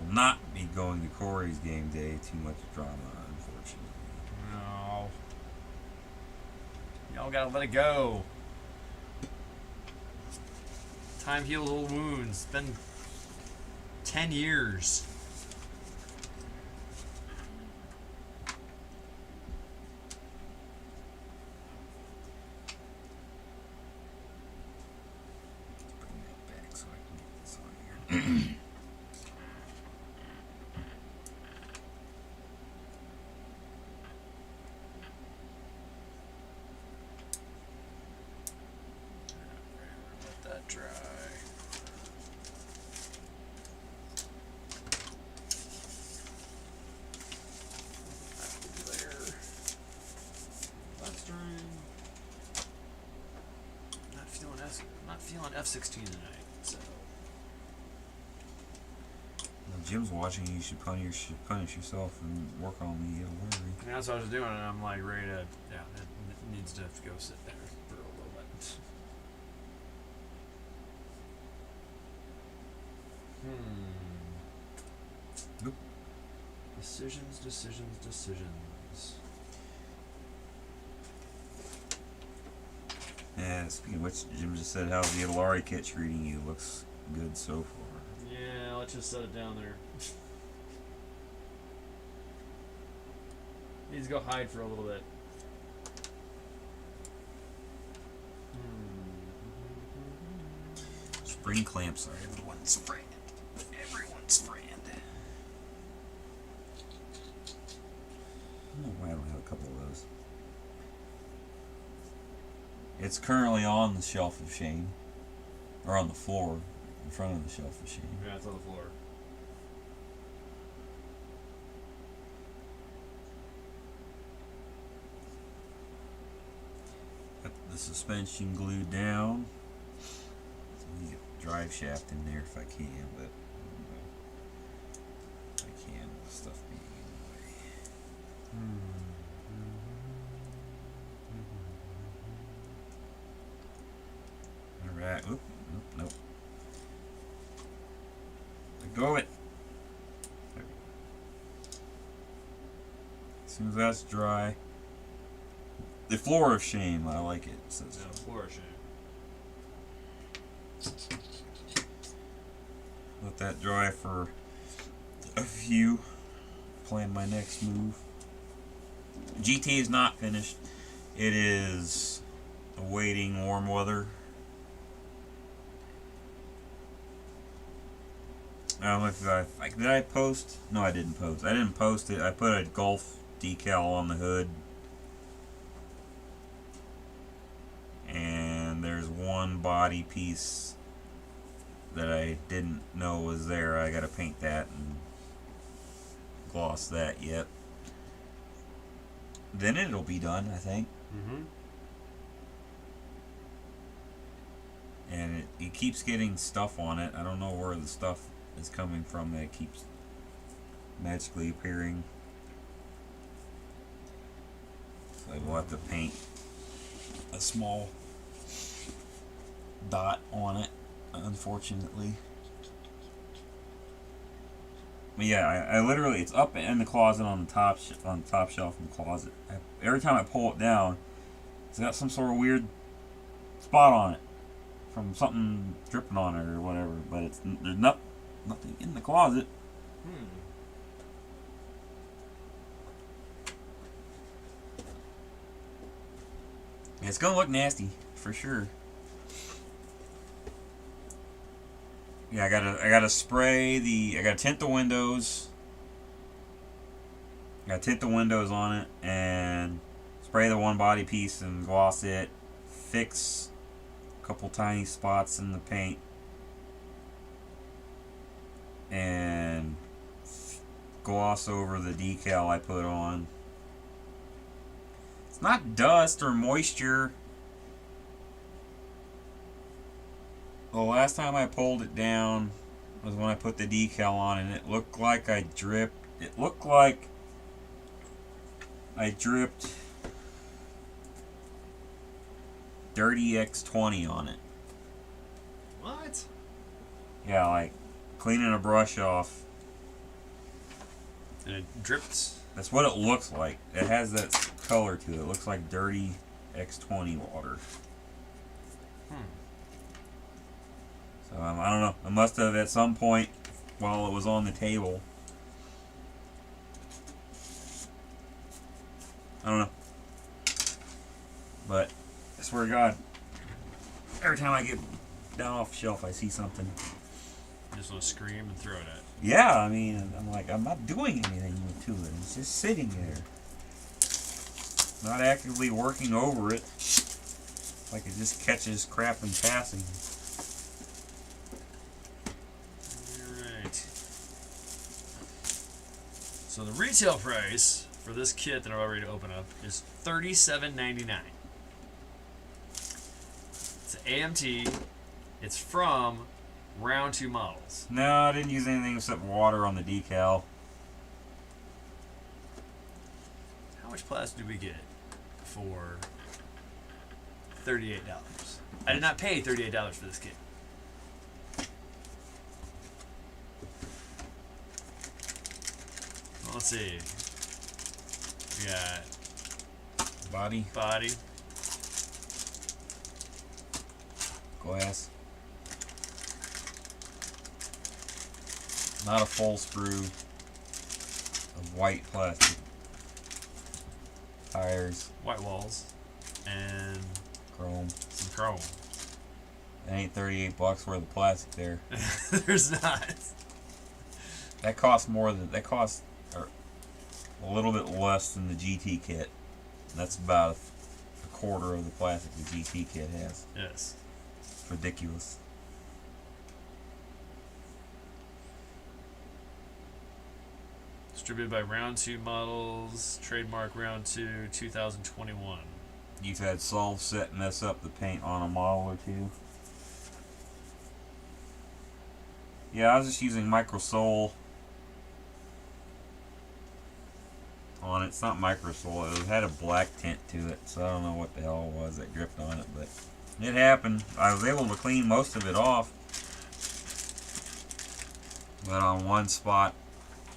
Will not be going to Corey's game day. Too much drama, unfortunately. No. Y'all gotta let it go. Time heals old wounds. It's been 10 years. Bring that back so I can get this on here. Let that dry. There. That's drying. Not feeling F16 tonight. So. When Jim's watching. You should punish yourself and work on the worry. I mean, that's what I was doing, and I'm like ready to. Yeah, it needs to go sit there for a little bit. Nope. Decisions. Yeah, speaking of which, Jim just said how the Alari kit treating you looks good so far. Yeah, let's just set it down there. Needs to go hide for a little bit. Spring clamps are everyone's friend. Everyone's friend. I don't know why I don't have a couple of those. It's currently on the shelf of shame. Or on the floor in front of the shelf of shame. Yeah, it's on the floor. Got the suspension glued down. So I need to get the drive shaft in there if I can, but I don't know if I can with stuff being in the way. Alright, nope. Let go of it. There we go. As soon as that's dry. The floor of shame, I like it. It says Yeah, floor of shame. let that dry for a few. Plan my next move. GT is not finished. It is awaiting warm weather. I don't know if did I post? No, I didn't post. I didn't post it. I put a Golf decal on the hood. And there's one body piece that I didn't know was there. I gotta paint that and gloss that yet. Then it'll be done, I think. And it keeps getting stuff on it. I don't know where the stuff is coming from that keeps magically appearing. So I will have to paint a small dot on it, unfortunately. But yeah, I literally, it's up in the closet on the top shelf in the closet. Every time I pull it down, it's got some sort of weird spot on it from something dripping on it or whatever. But there's nothing in the closet. It's gonna look nasty for sure. Yeah, I gotta spray I gotta tint the windows I tint the windows on it and spray the one body piece and gloss it. Fix a couple tiny spots in the paint. And gloss over the decal I put on. It's not dust or moisture. The last time I pulled it down was when I put the decal on, and it looked like I dripped. It looked like I dripped Dirty X20 on it. What? Yeah, like cleaning a brush off. And it dripped. That's what it looks like. It has that color to it. It looks like dirty X20 water. So I don't know. I must have at some point while it was on the table. I don't know. But I swear to God, every time I get down off the shelf, I see something. You just want to scream and throw it at. Yeah, I mean, I'm like, I'm not doing anything to it. It's just sitting there. Not actively working over it. Like it just catches crap in passing. Alright. So the retail price for this kit that I'm about ready to open up is $37.99. It's AMT. It's from Round 2 Models. No, I didn't use anything except water on the decal. How much plastic do we get for $38? I did not pay $38 for this kit. Well, let's see. We got Body, body, glass. Not a full screw of white plastic. Tires, white walls, and chrome. some chrome. That ain't $38 worth of plastic there. There's not. That costs more than a little bit less than the GT kit. That's about a quarter of the plastic the GT kit has. Yes. It's ridiculous. Distributed by Round 2 Models, trademark Round 2, 2021. You've had Solve Set mess up the paint on a model or two. Yeah, I was just using Microsol on it. It's not Microsol. It had a black tint to it, so I don't know what the hell it was that dripped on it, but it happened. I was able to clean most of it off, but on one spot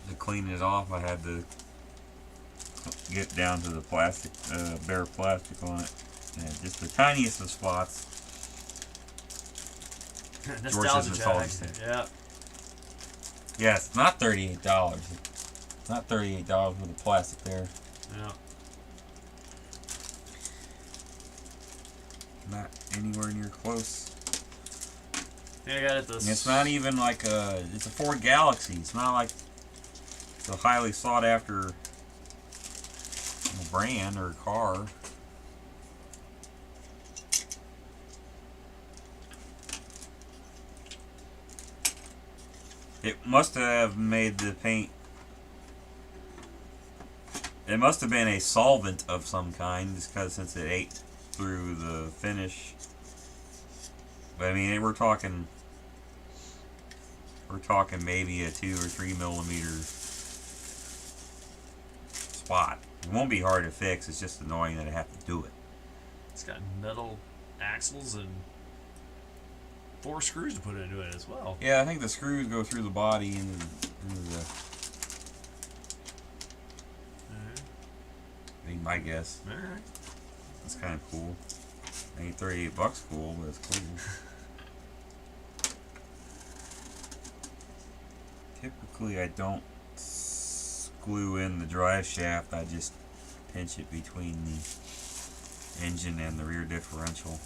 to clean it off, I had to get down to the plastic, bare plastic on it, and just the tiniest of spots. Nostalgia George's Jack. Yeah. Yeah, it's not $38. It's not $38 worth of plastic there. Yeah. Not anywhere near close. Yeah, I got it this. And it's not even like it's a Ford Galaxy. It's not like it's a highly sought after brand or car. It must have made the paint. It must have been a solvent of some kind, just because since it ate through the finish. But I mean, we're talking maybe a 2 or 3 millimeter spot. It won't be hard to fix. It's just annoying that I have to do it. It's got metal axles and 4 screws to put into it as well. Yeah, I think the screws go through the body and into the. I mean, my guess. Alright. That's kind of cool. Ain't $38 cool, but it's cool. Typically, I don't glue in the drive shaft. I just pinch it between the engine and the rear differential.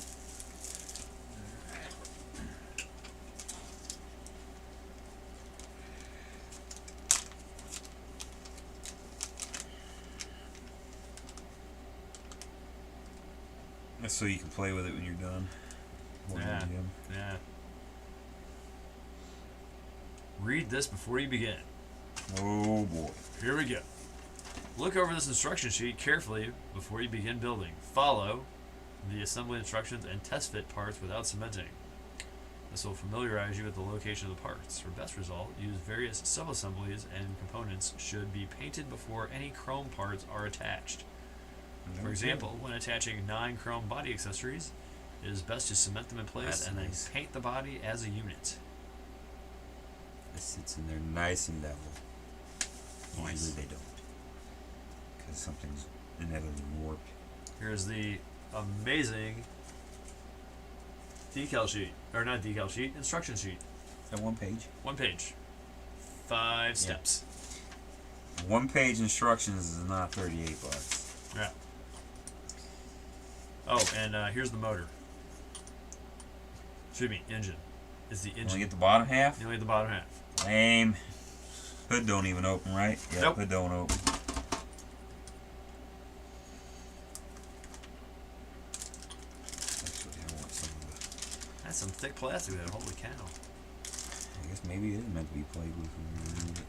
That's so you can play with it when you're done. Yeah. Yeah. Read this before you begin. Oh boy. Here we go. Look over this instruction sheet carefully before you begin building. Follow the assembly instructions and test fit parts without cementing. This will familiarize you with the location of the parts. For best result, use various sub-assemblies and components should be painted before any chrome parts are attached. For example, when attaching non-chrome body accessories, it is best to cement them in place That's and nice. then paint the body as a unit. It sits in there nice and level. Nice. Usually they don't. Because something's inevitably warped. Here's the amazing decal sheet. Or not decal sheet, instruction sheet. Is that one page? 1 page. 5 steps. One page instructions is not $38. Yeah. Oh, and here's the motor. Excuse me, engine. It's the You engine. only get the bottom half? You only get the bottom half. Lame. Hood don't even open, right? Yeah, Nope. hood don't open. Actually, I want some of the... That's some thick plastic there. Holy cow. I guess maybe it is meant to be played with when you remove it.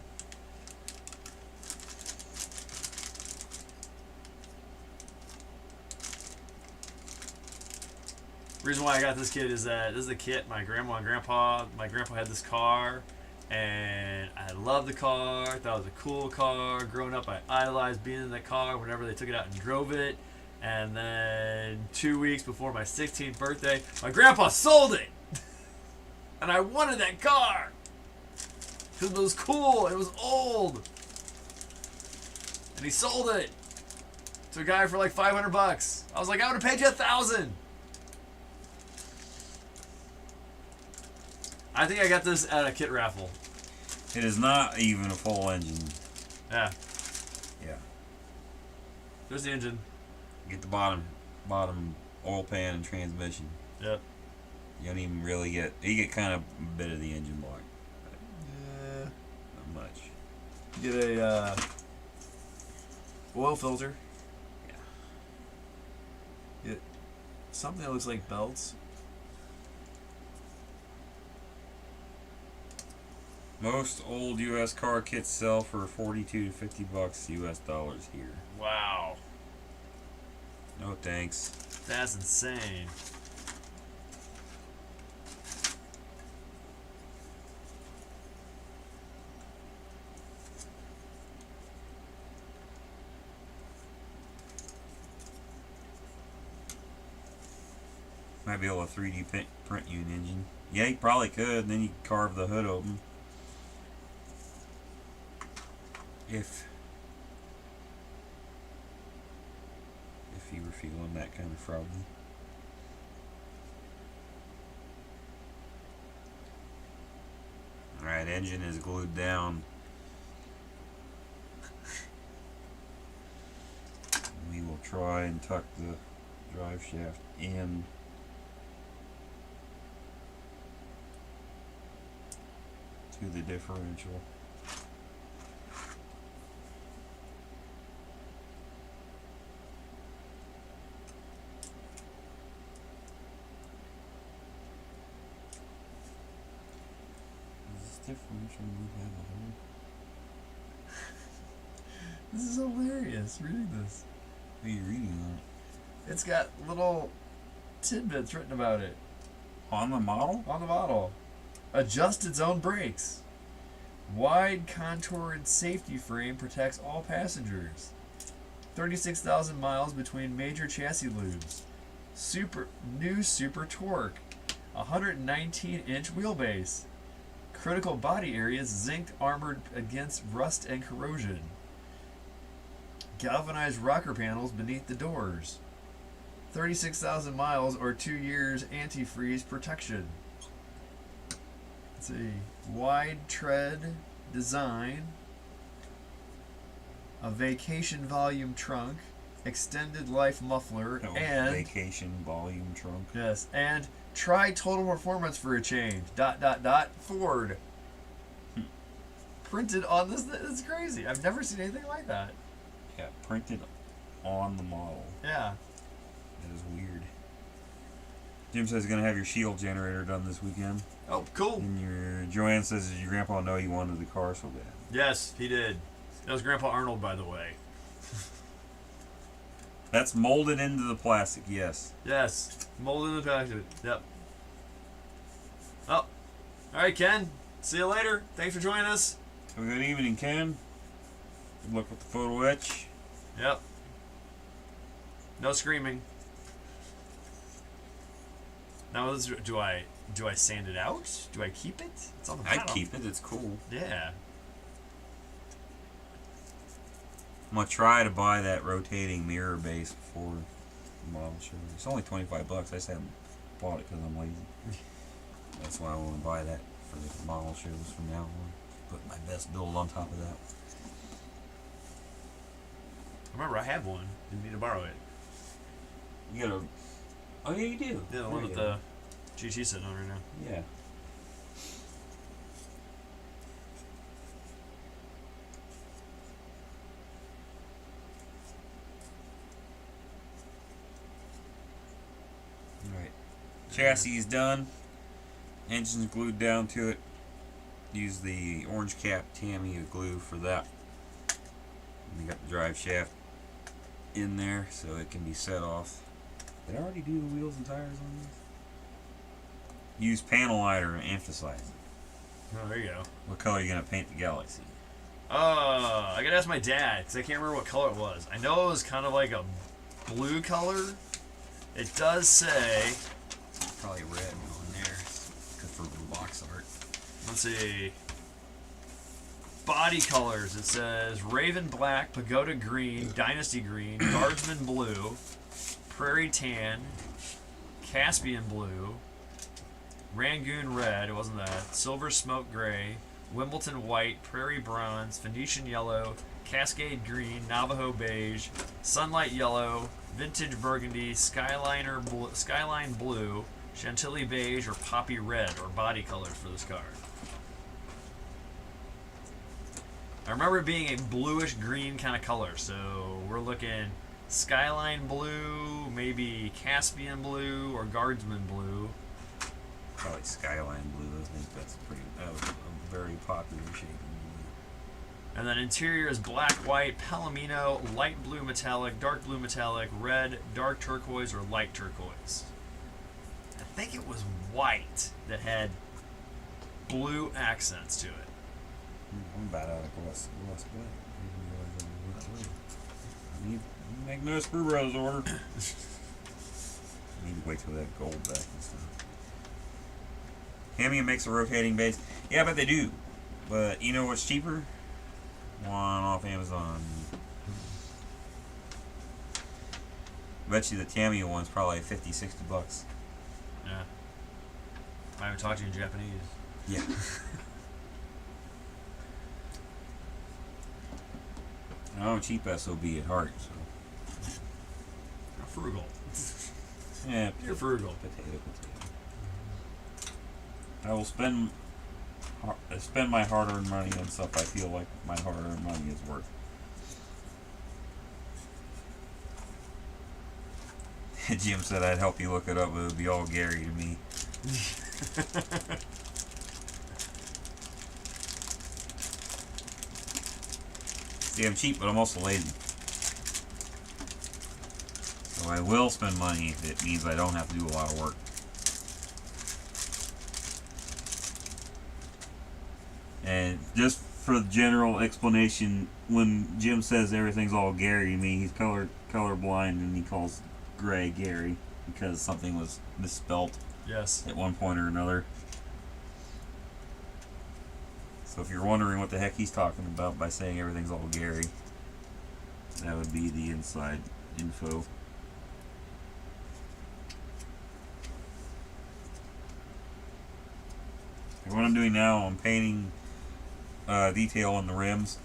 The reason why I got this kit is that this is the kit my grandma and grandpa. My grandpa had this car, and I loved the car. I thought it was a cool car. Growing up, I idolized being in that car whenever they took it out and drove it. And then 2 weeks before my 16th birthday, my grandpa sold it, and I wanted that car because it was cool. It was old, and he sold it to a guy for like $500. I was like, I would have paid you $1,000. I think I got this at a kit raffle. It is not even a full engine. Yeah. Yeah. There's the engine. Get the bottom oil pan and transmission. Yep. You don't even really get... You get kind of a bit of the engine block. Yeah. Not much. Get a oil filter. Yeah. Get something that looks like belts. Most old U.S. car kits sell for $42 to $50 U.S. dollars here. Wow. No thanks. That's insane. Might be able to 3D print you an engine. Yeah, you probably could. Then you could carve the hood open. If you were feeling that kind of froggy. Alright, engine is glued down. We will try and tuck the drive shaft in. To the differential. Differential move out of the hole. This is hilarious. Reading this. What are you reading on? It's got little tidbits written about it On the model? on the bottle. Adjust its own brakes. Wide contoured safety frame protects all passengers. 36,000 miles between major chassis lubes. New super torque. 119-inch wheelbase. Critical body areas zinced, armored against rust and corrosion. Galvanized rocker panels beneath the doors. 36,000 miles or 2 years antifreeze protection. Let's see. Wide tread design. A vacation volume trunk. Extended life muffler. No, and vacation volume trunk. yes, and try total performance for a change. ... Ford. Printed on this. It's crazy. I've never seen anything like that. Yeah, printed on the model. Yeah. That is weird. Jim says he's gonna have your shield generator done this weekend. Oh, cool. And your Joanne says, "Does your grandpa know you wanted the car so bad?" Yes, he did. That was Grandpa Arnold, by the way. That's molded into the plastic. Yes. Yes, molded in the package. Yep. Oh, all right, Ken. See you later. Thanks for joining us. Have a good evening, Ken. Good luck with the photo etch. Yep. No screaming. Now, do I sand it out? Do I keep it? It's on the I'd bottom. keep it. It's cool. Yeah. I'm gonna try to buy that rotating mirror base before the model show. It's only $25. I just haven't bought it because I'm lazy. That's why I want to buy that for the model shows from now on. Put my best build on top of that. Remember, I have one. Didn't need to borrow it. You gotta. Oh yeah, you do. Yeah, the There one you with go. the GT sitting on right now. Yeah. Alright. Chassis is done. Engine's glued down to it. Use the orange cap Tamiya glue for that. And you got the drive shaft in there so it can be set off. Did I already do the wheels and tires on this? Use panel liner and emphasize it. Oh, there you go. What color are you gonna paint the Galaxy? I gotta ask my dad, because I can't remember what color it was. I know it was kind of like a blue color. It does say, Probably red on there. Good for box art. let's see, body colors. It says Raven Black, Pagoda Green, Dynasty Green, Guardsman Blue, Prairie Tan, Caspian Blue, Rangoon Red, it wasn't that, Silver Smoke Gray, Wimbledon White, Prairie Bronze, Phoenician Yellow, Cascade Green, Navajo Beige, Sunlight Yellow, Vintage Burgundy, Skyline Blue, Chantilly Beige, or Poppy Red, or body colors for this car. I remember it being a bluish green kind of color, so we're looking Skyline Blue, maybe Caspian Blue, or Guardsman Blue. Probably Skyline Blue. I think that's a very popular shade of blue. And then interior is black, white, palomino, light blue metallic, dark blue metallic, red, dark turquoise, or light turquoise. I think it was white that had blue accents to it. I'm about out of gloss black. I need to make no Sprue Bros order. I need to wait till that gold back and stuff. Tamiya makes a rotating base. Yeah, I bet they do. But you know what's cheaper? One off Amazon. I bet you the Tamiya one's probably $50-$60. Yeah. I haven't talked to you in Japanese. Yeah. I'm a cheap SOB at heart, so. You're frugal. Yeah, You're frugal. potato. I will spend my hard-earned money on stuff I feel like my hard-earned money is worth. Jim said I'd help you look it up, but it would be all Gary to me. See, I'm cheap, but I'm also lazy. So I will spend money if it means I don't have to do a lot of work. And just for the general explanation, when Jim says everything's all Gary to me, he's colorblind and he calls gray Gary because something was misspelt Yes. at one point or another. So if you're wondering what the heck he's talking about by saying everything's all Gary, that would be the inside info. And what I'm doing now, I'm painting detail on the rims.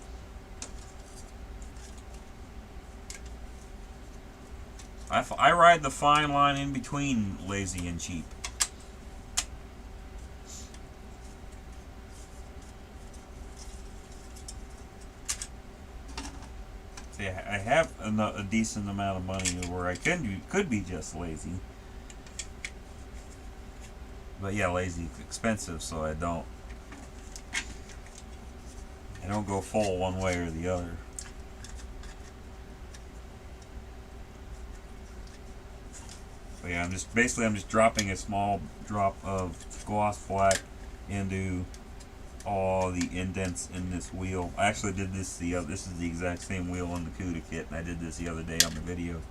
I ride the fine line in between lazy and cheap. See, I have a decent amount of money where I could be just lazy. But yeah, lazy expensive, so I don't go full one way or the other. But yeah, I'm just dropping a small drop of gloss black into all the indents in this wheel. I actually did this this is the exact same wheel on the CUDA kit, and I did this the other day on the video.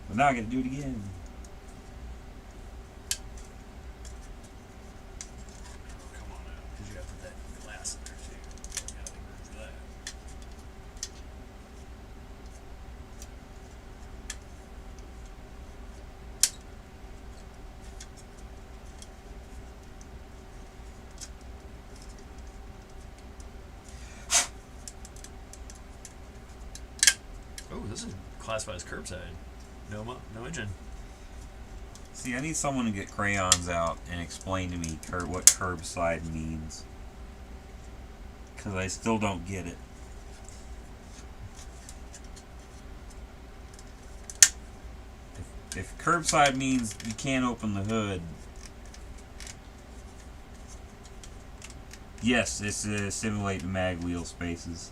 But now I gotta do it again. Come on out, because you got to put that glass in there too. You gotta remove that. Oh, this is classified as curbside. No engine. See, I need someone to get crayons out and explain to me what curbside means. Because I still don't get it. If curbside means you can't open the hood, yes, it's to simulate the mag wheel spaces.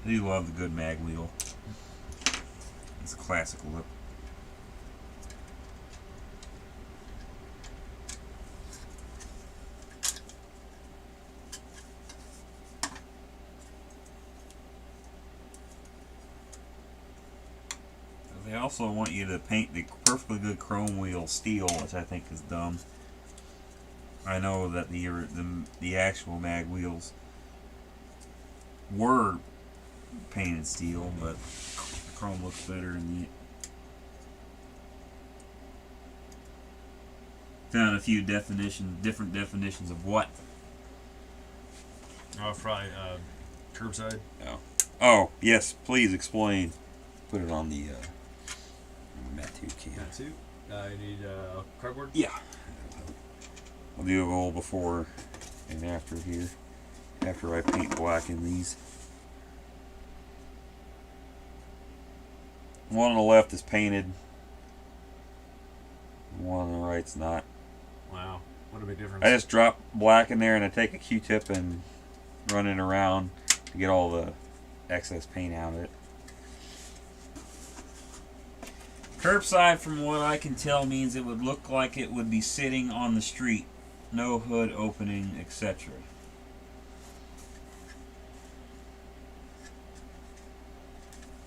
I do love the good mag wheel. It's a classic look. They also want you to paint the perfectly good chrome wheel steel, which I think is dumb. I know that the actual mag wheels were painted steel, but the chrome looks better in the. Found a few different definitions of what. Oh, probably curbside. Oh yes, please explain. Put it on the Matthew can. That too. You need cardboard. Yeah. I'll do a roll before and after here. After I paint black in these. One on the left is painted. One on the right's not. Wow, what a big difference. I just drop black in there and I take a Q-tip and run it around to get all the excess paint out of it. Curbside, from what I can tell, means it would look like it would be sitting on the street. No hood opening, etc.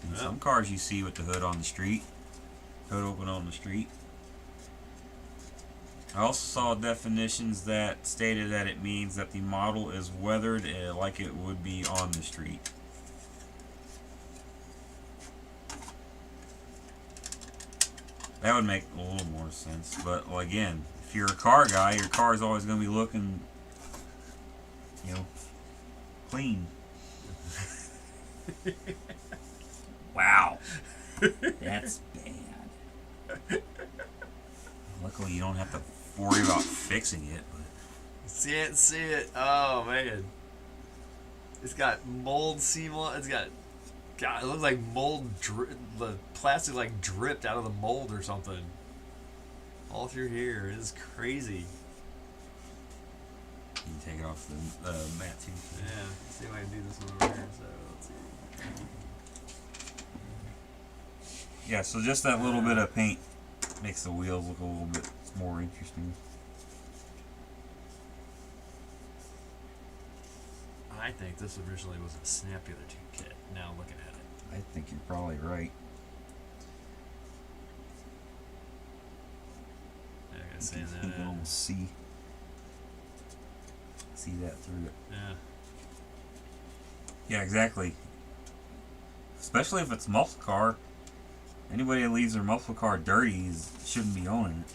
In some cars you see with the hood on the street. Hood open on the street. I also saw definitions that stated that it means that the model is weathered like it would be on the street. That would make a little more sense, but well, again, if you're a car guy, your car is always going to be looking, clean. Wow, that's bad. Luckily, you don't have to worry about fixing it. But See it. Oh man, it's got mold seam on. It's got. God, it looks like mold. The plastic like dripped out of the mold or something. All through here. It is crazy. you can take it off the mat too. Yeah. Let's see if I can do this one over here. So let's see. Yeah, so just that little bit of paint makes the wheels look a little bit more interesting. I think this originally was a Snap the Other Two kit. Now looking at it. I think you're probably right. Yeah, I gotta You say can that. almost see that through it. Yeah. Yeah, exactly. Especially if it's muscle car. Anybody that leaves their muscle car dirty shouldn't be owning it.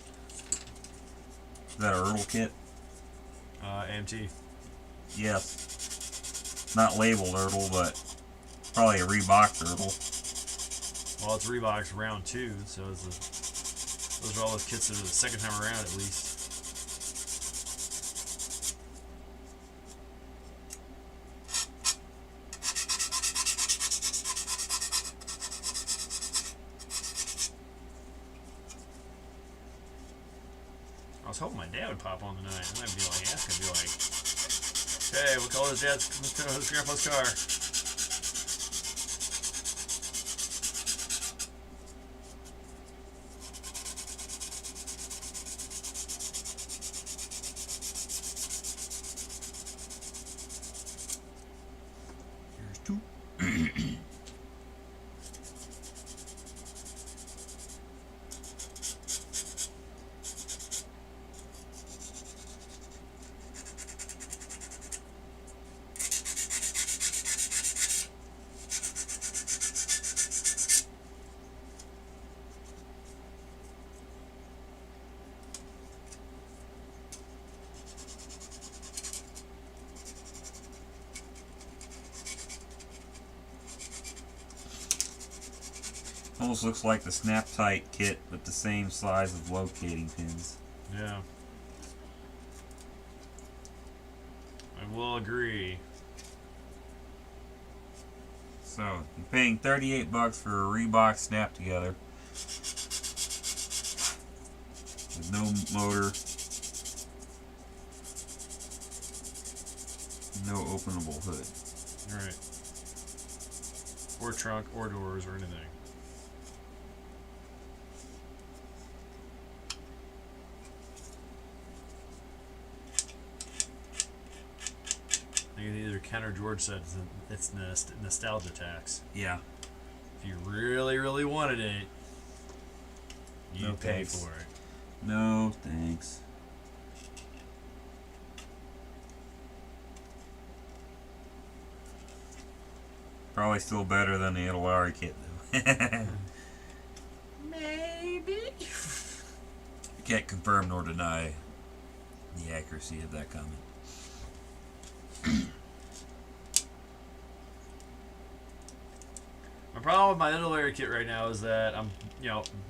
Is that a Ertl kit? AMT. Yes. Not labeled Ertl, but probably a Reebok Ertl. Well, it's Reebok's round 2, so those are all those kits that are the second time around at least. was hoping my dad would pop on tonight. I might be like, ask him, be like, hey, what color is his grandpa's car? Here's two. Almost looks like the Snap Tight kit with the same size of locating pins. Yeah. I will agree. So, you're paying $38 for a Reebok Snap Together. With no motor. No openable hood. Right. Or trunk, or doors, or anything. I think either Ken or George said it's nostalgia tax. Yeah. If you really, really wanted it, you No pay thanks. for it. No, thanks. Probably still better than the Italari kit, though. Maybe. Can't confirm nor deny the accuracy of that comment. My problem with my Italari kit right now is that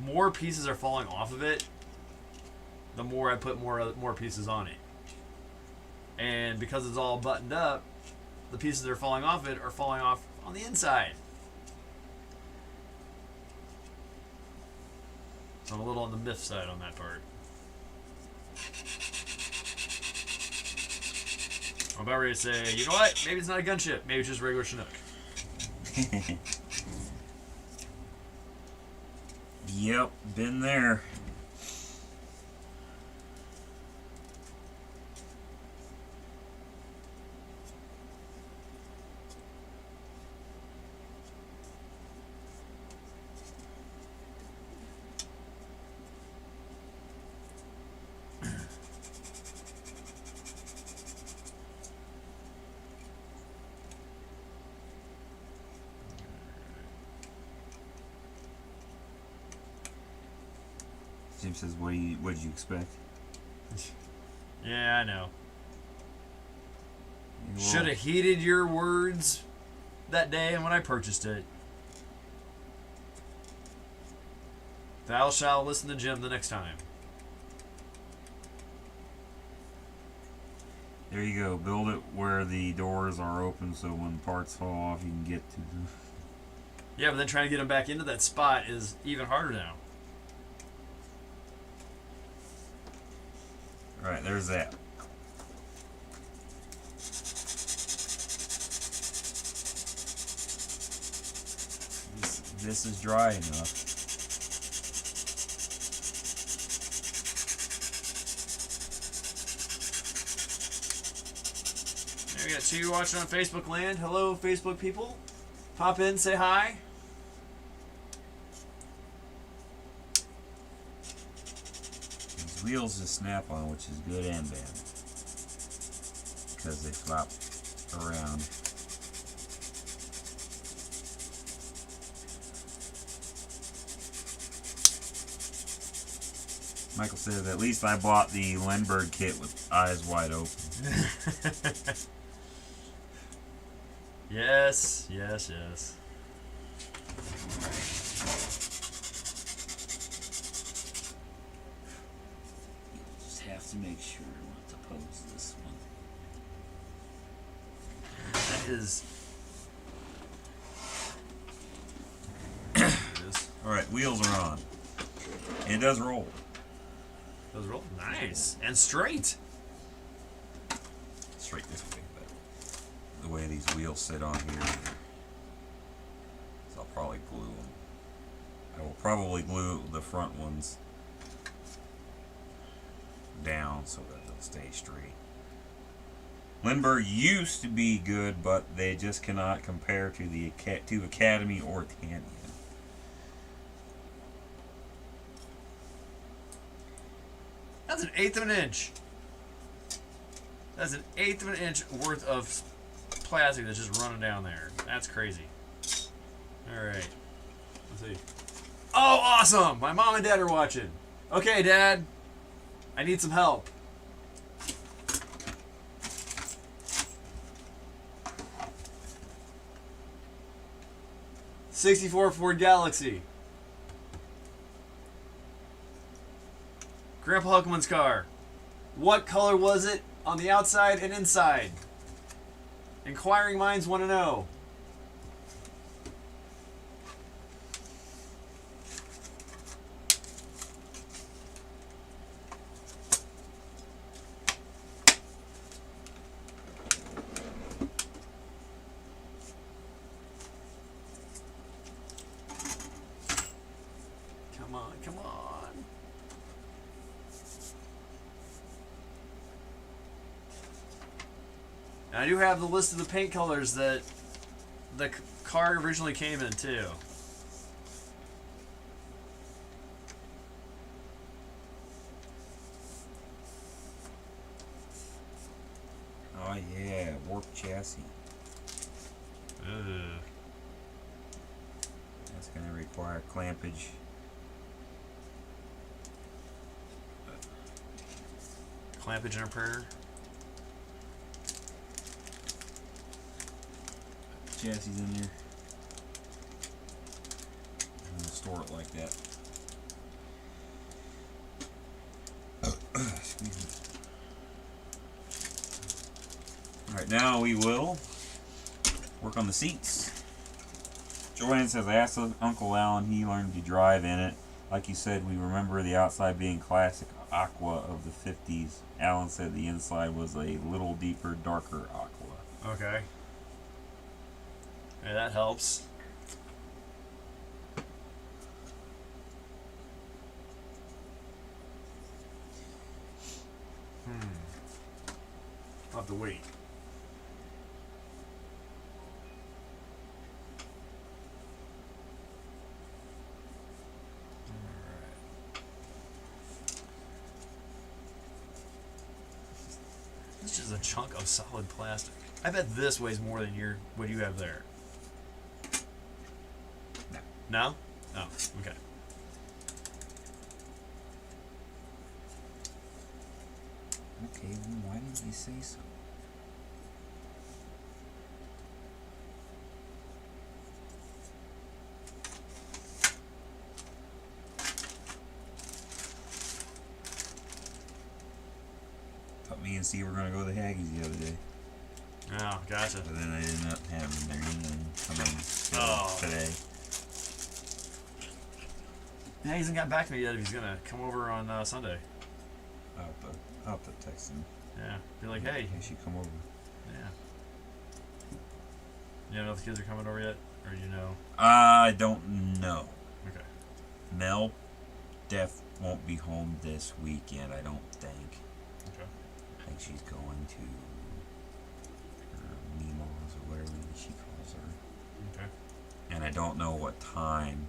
more pieces are falling off of it. The more I put more pieces on it, and because it's all buttoned up, the pieces that are falling off it are falling off on the inside. So I'm a little on the myth side on that part. I'm about ready to say, you know what? Maybe it's not a gunship. Maybe it's just regular Chinook. Yep, been there. Jim says, what did you expect? Yeah, I know. Well, Should have heeded your words that day and when I purchased it. Thou shalt listen to Jim the next time. There you go. Build it where the doors are open so when parts fall off you can get to them. Yeah, but then trying to get them back into that spot is even harder now. Alright, there's that. This is dry enough. There we got two watching on Facebook land. Hello, Facebook people. Pop in, say hi. These wheels just snap on, which is good and bad. Because they flop around. Michael says, at least I bought the Lindbergh kit with eyes wide open. Yes, yes, yes. Just have to make sure not to pose this one. That is. There it is. Alright, wheels are on. And it does roll. Those roll nice and straight. Straight this way, but the way these wheels sit on here, so I'll probably glue them. I will probably glue the front ones down so that they'll stay straight. Lindbergh used to be good, but they just cannot compare to the Academy or Tamiya. That's an eighth of an inch. That's an eighth of an inch worth of plastic that's just running down there. That's crazy. All right. Let's see. Oh, awesome! My mom and dad are watching. Okay, Dad. I need some help. '64 Ford Galaxy. Grandpa Huckman's car. What color was it on the outside and inside? Inquiring minds want to know. Come on, come on. And I do have the list of the paint colors that the car originally came in too. Oh yeah, warped chassis. Ugh. That's going to require clampage. Clampage and a prayer. Chassis in there. I'm gonna store it like that. Excuse me. Alright, now we will work on the seats. Joanne says, I asked Uncle Alan, he learned to drive in it. Like you said, we remember the outside being classic aqua of the 50s. Alan said the inside was a little deeper, darker aqua. Okay. Yeah, that helps. I'll have to wait. This is a chunk of solid plastic. I bet this weighs more than what you have there. No. No? Oh, okay. Okay, then why didn't you say so? Thought me and Steve were going to go to the Haggis the other day. Oh, gotcha. But then I ended up having their and coming today. Yeah, he hasn't got back to me yet if he's going to come over on Sunday. I'll have to text him. Yeah. Be like, hey. He should come over. Yeah. You don't know if the kids are coming over yet? Or do you know? I don't know. Okay. Mel won't be home this weekend, I don't think. Okay. I think she's going to her Mima's or whatever she calls her. Okay. And I don't know what time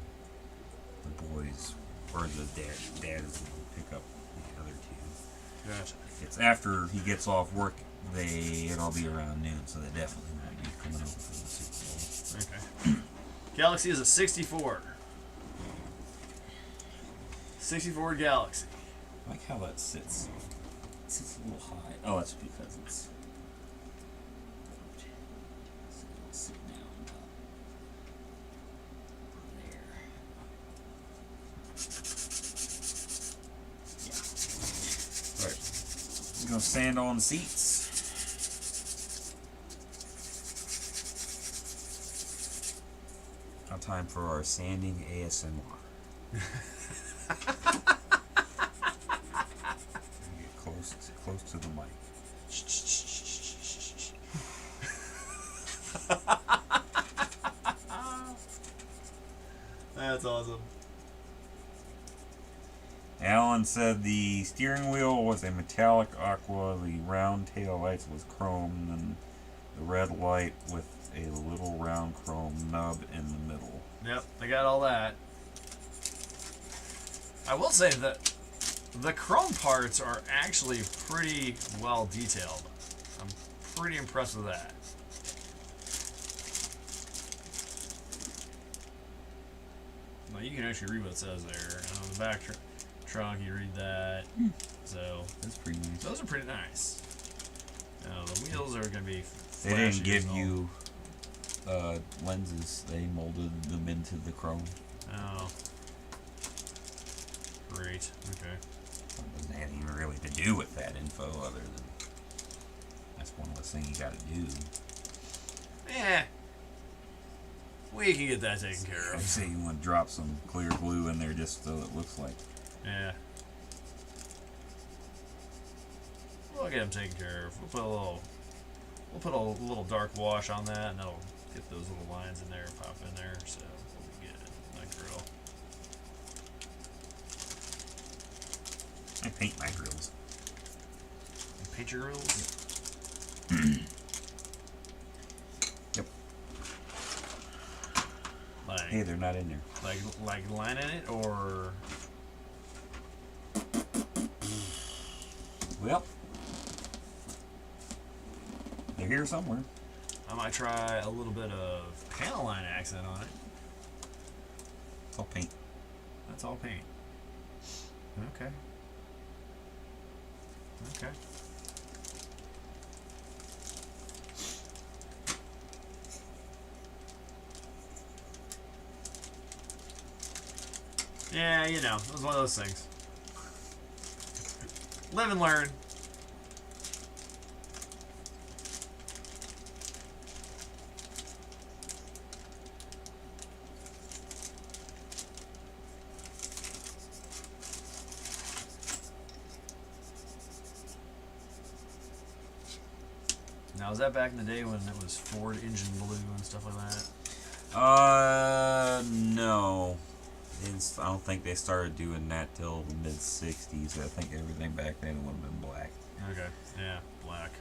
the boys or the dad is going to pick up the other two. Gotcha. If it's after he gets off work, it'll be around noon, so they definitely won't be coming over for the Super Bowl. Okay. Galaxy is a 64. 64 Galaxy. I like how that sits. It sits a little high. Oh, that's because it's. So it'll sit down about there. Yeah. Alright. We're gonna sand on the seats. Now time for our sanding ASMR. close to the mic. That's awesome. Alan said the steering wheel was a metallic aqua, the round tail lights was chrome, and the red light with a little round chrome nub in the middle. Yep, I got all that. I will say that the chrome parts are actually pretty well detailed. I'm pretty impressed with that. Well, you can actually read what it says there. And on the back trunk, you read that. So That's pretty nice. those are pretty nice. Now, the wheels are going to be They didn't flashy give as all. you lenses. They molded them into the chrome. Oh. Great. Okay. It doesn't have anything really to do with that info other than that's one less thing you gotta do. Eh. We can get that taken care I of. say you want to drop some clear glue in there just so it looks like. Yeah. We'll get them taken care of. We'll put a little dark wash on that, and that'll get those little lines in there, pop in there, so we'll be good. That grill. I paint my grills. And paint your grills? Yep. Like, Hey, they're not in there. like line in it, or Well, they're here somewhere. I might try a little bit of panel line accent on it. It's all paint. That's all paint. Okay. Okay. Yeah, you know, it was one of those things. Live and learn. Now, was that back in the day when it was Ford engine blue and stuff like that? No. I don't think they started doing that till the mid 60s. I think everything back then would have been black. Okay. Yeah, black.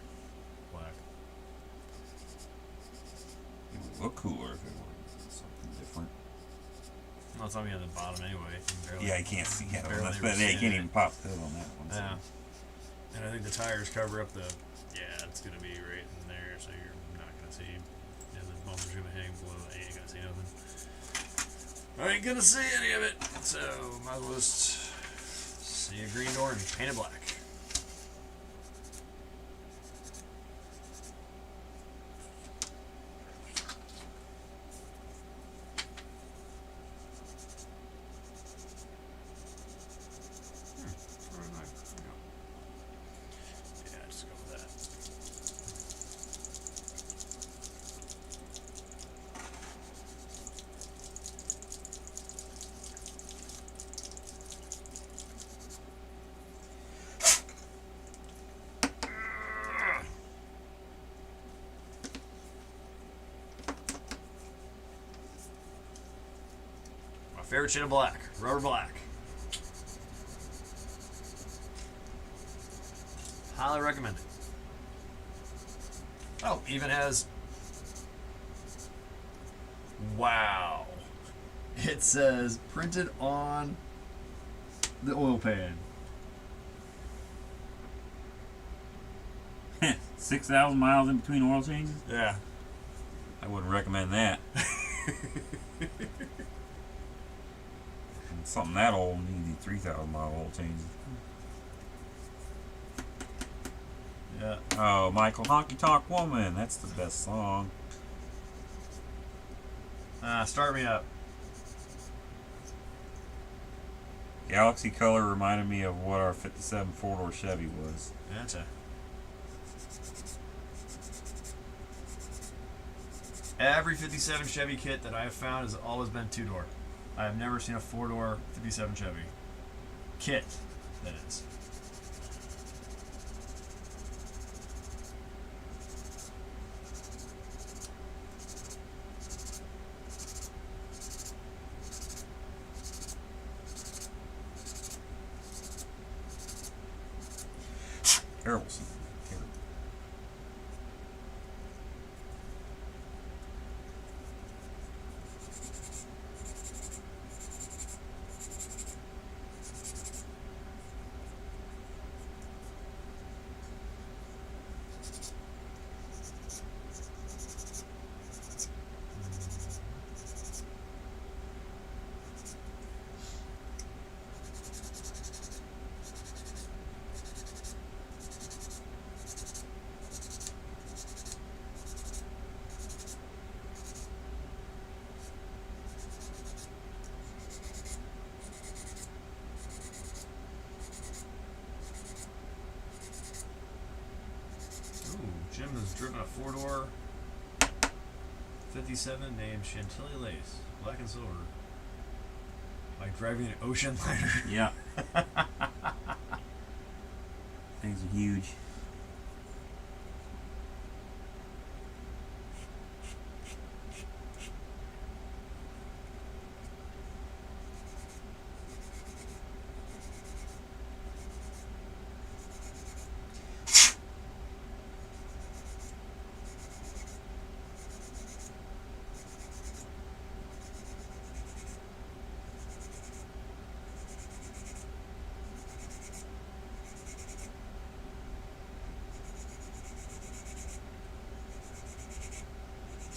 Black. It would look cooler if it was something different. Well, it's on the bottom anyway. You can barely- Yeah, you can't see it. barely But ever they see can't it. even pop the hood on that one. So. Yeah. And I think the tires cover up the. Yeah, it's gonna be right in there, so you're not gonna see. And the bumper's gonna hang below. You ain't gonna see nothing. I ain't gonna see any of it. So might as well just see a green door and paint it black. Where did I go? Yeah, just go with that. My favorite shade of black, rubber black. Highly recommend it. Oh, even has. Wow. It says printed on the oil pan. 6,000 miles in between oil changes? Yeah. I wouldn't recommend that. Something that old needs 3,000 mile oil changes. Yeah. Oh, Michael, Honky Tonk Woman. That's the best song. Start me up. Galaxy Color reminded me of what our 57 four-door Chevy was. Gotcha. Every 57 Chevy kit that I have found has always been two-door. I have never seen a four-door 57 Chevy. Kit, that is. Harrelson. Terrible. Jim has driven a 4-door 57 named Chantilly Lace, black and silver. Like driving an ocean liner. Yeah. Things are huge.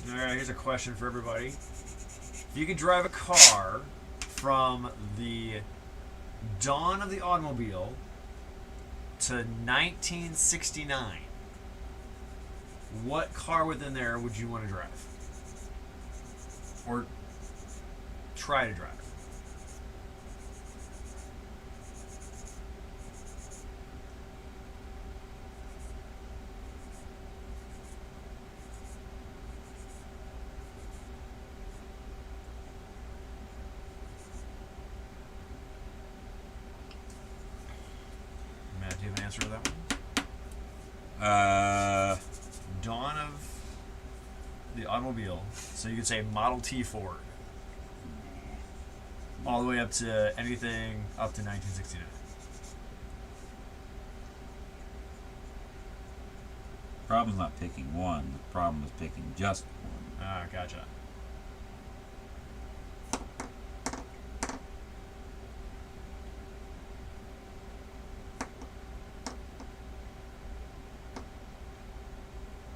Alright, here's a question for everybody. If you could drive a car from the dawn of the automobile to 1969, what car within there would you want to drive? Or try to drive? Matt, do you have an answer to that one? Dawn of the automobile. So you could say Model T Ford. All the way up to anything up to 1969. Problem's not picking one. The problem is picking just one. Ah, gotcha.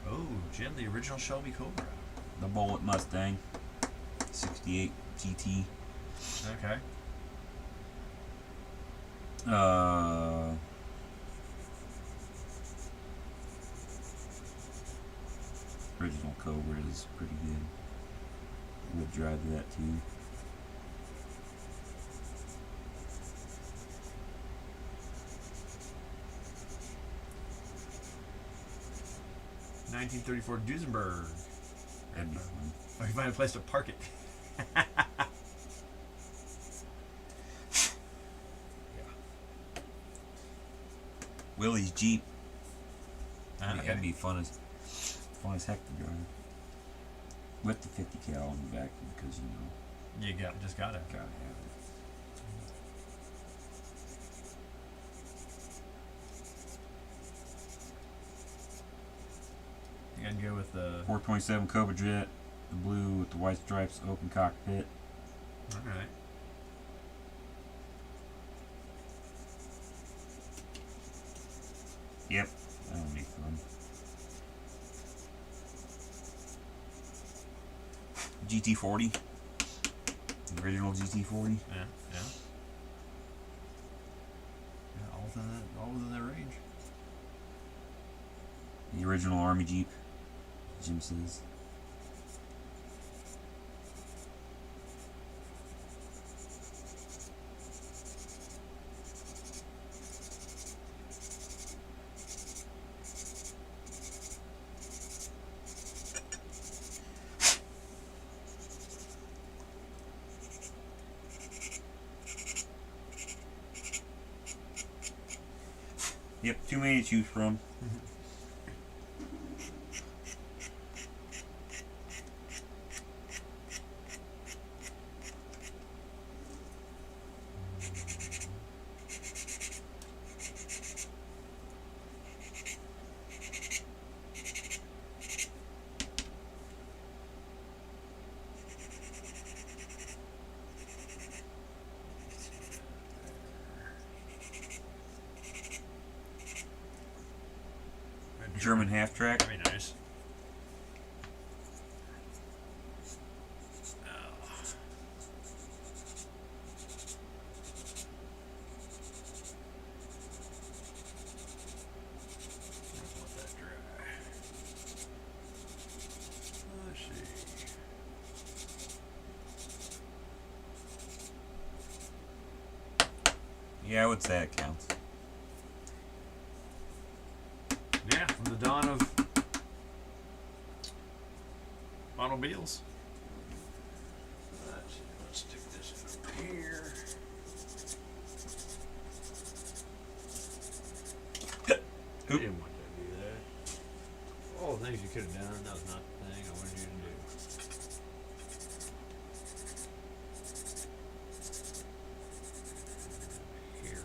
Oh, Jim, the original Shelby Cobra. The Bullet Mustang, 68 GT. Okay. Original Cobra is pretty good. Would drive that too. $1934 Duesenberg. That'd be fun. Oh, you find a place to park it. Willie's Jeep. Ah, okay. That'd be fun as heck to drive. With the 50 cal in the back because You just got it. gotta have it. You gotta go with the. 427 Cobra Jet, the blue with the white stripes, open cockpit. Alright. Yep, that'll be fun. GT40, the original GT40. Yeah. Yeah, all within that range. The original Army Jeep, Jim says. Yep, too many to choose from. German half track. That'd be nice. Let that dry. Let's see. Yeah, I would say it counts. Yeah, from the dawn of automobiles. Let's stick this over here. I didn't want to do that. All the things you could have done, that was not the thing I wanted you to do. Here.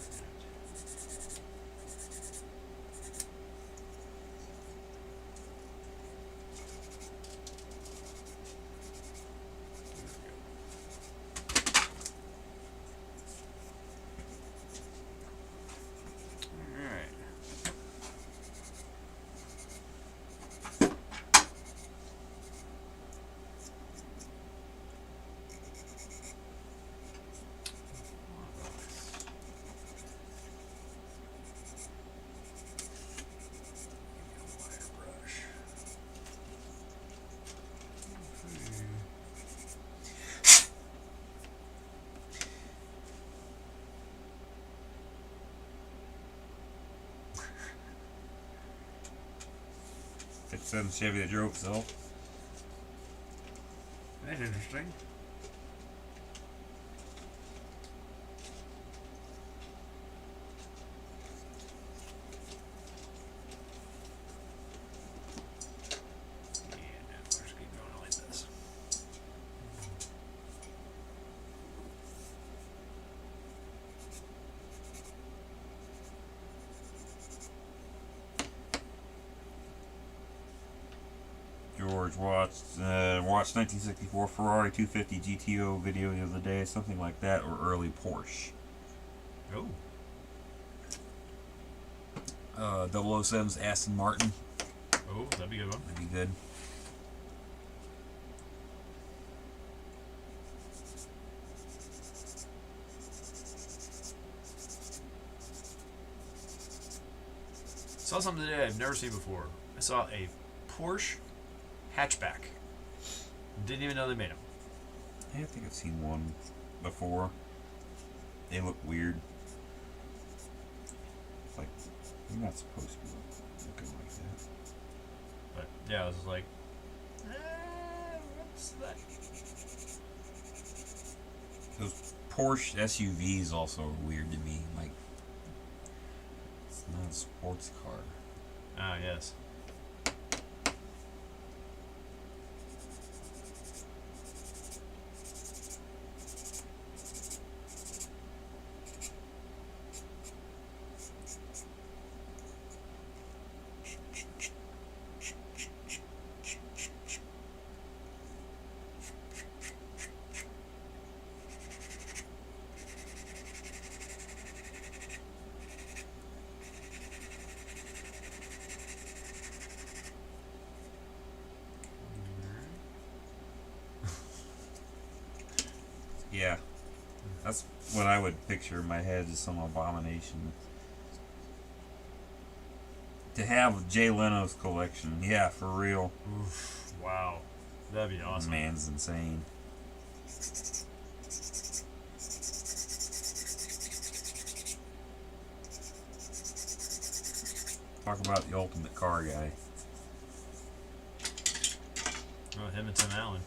Alright. '57 Chevy that drove itself. That's interesting. Yeah, no, we'll just keep going like this. George watched 1964 Ferrari 250 GTO video the other day, something like that, or early Porsche. Oh. 007's Aston Martin. Oh, that'd be a good one. That'd be good. Saw something today I've never seen before. I saw a Porsche hatchback. Didn't even know they made them. Yeah, I think I've seen one before. They look weird. It's like, you're not supposed to be looking like that. But yeah, I was just like, what's that? Those Porsche SUVs also are weird to me. Like, it's not a sports car. Ah, yes. Yeah. That's what I would picture in my head as some abomination. To have Jay Leno's collection, yeah, for real. Oof, wow. That'd be awesome. Man's insane. Talk about the ultimate car guy. Oh, him and Tim Allen.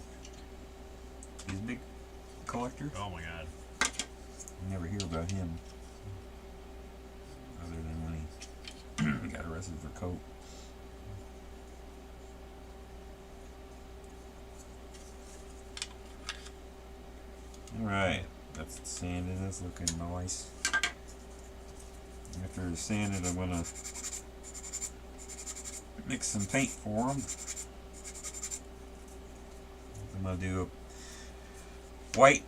He's a big collector. Oh my god. You never hear about him. Other than when he got arrested for coke. Alright. That's sanded. That's looking nice. After it's sanded, I'm going to mix some paint for them. I'm going to do a white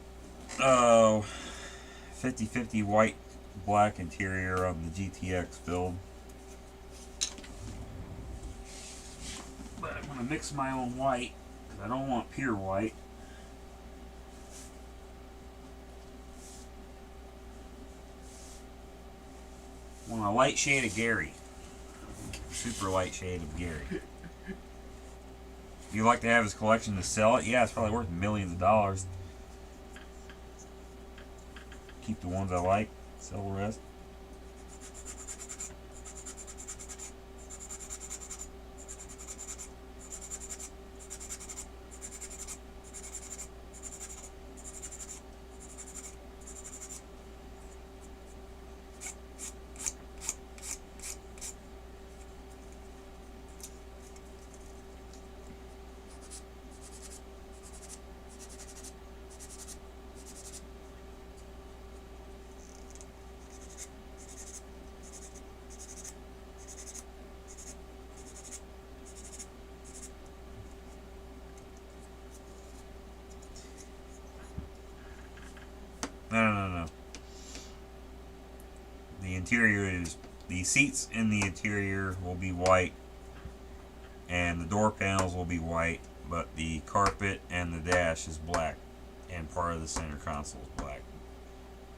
50-50 white black interior on the GTX build. I'm gonna mix my own white because I don't want pure white. I want a light shade of Gary. Super light shade of Gary. You like to have his collection to sell it? Yeah, it's probably worth millions of dollars. Keep the ones I like, sell the rest. No. The interior is, the seats in the interior will be white and the door panels will be white, but the carpet and the dash is black and part of the center console is black.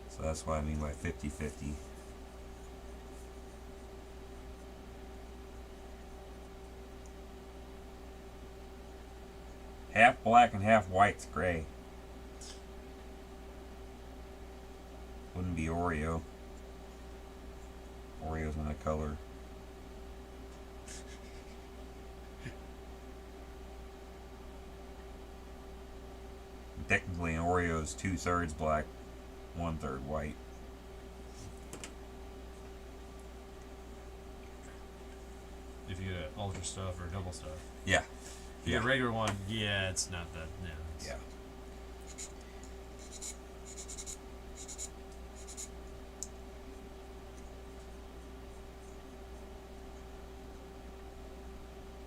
So that's what I mean by 50-50. Half black and half white's gray. Wouldn't be Oreo. Oreo's my color. Technically, an Oreo is 2/3 black, 1/3 white. If you get ultra stuff or double stuff. Yeah. If you get a regular one, yeah, it's not that. Yeah. Yeah.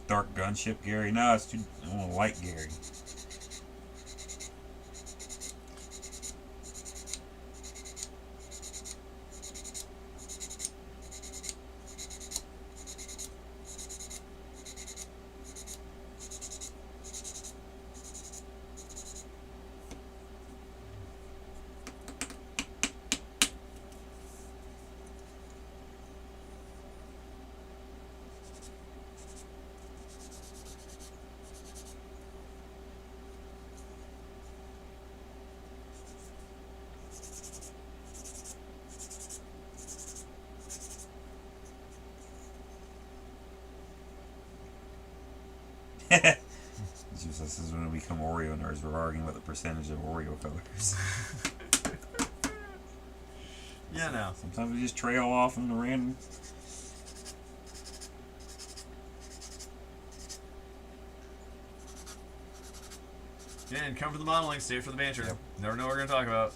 Dark gunship Gary? No, it's too. I want light Gary. This is when we become Oreo nerds. We're arguing about the percentage of Oreo colors. Yeah, no. Sometimes we just trail off into random. And come for the modeling, stay for the banter. Yep. Never know what we're going to talk about.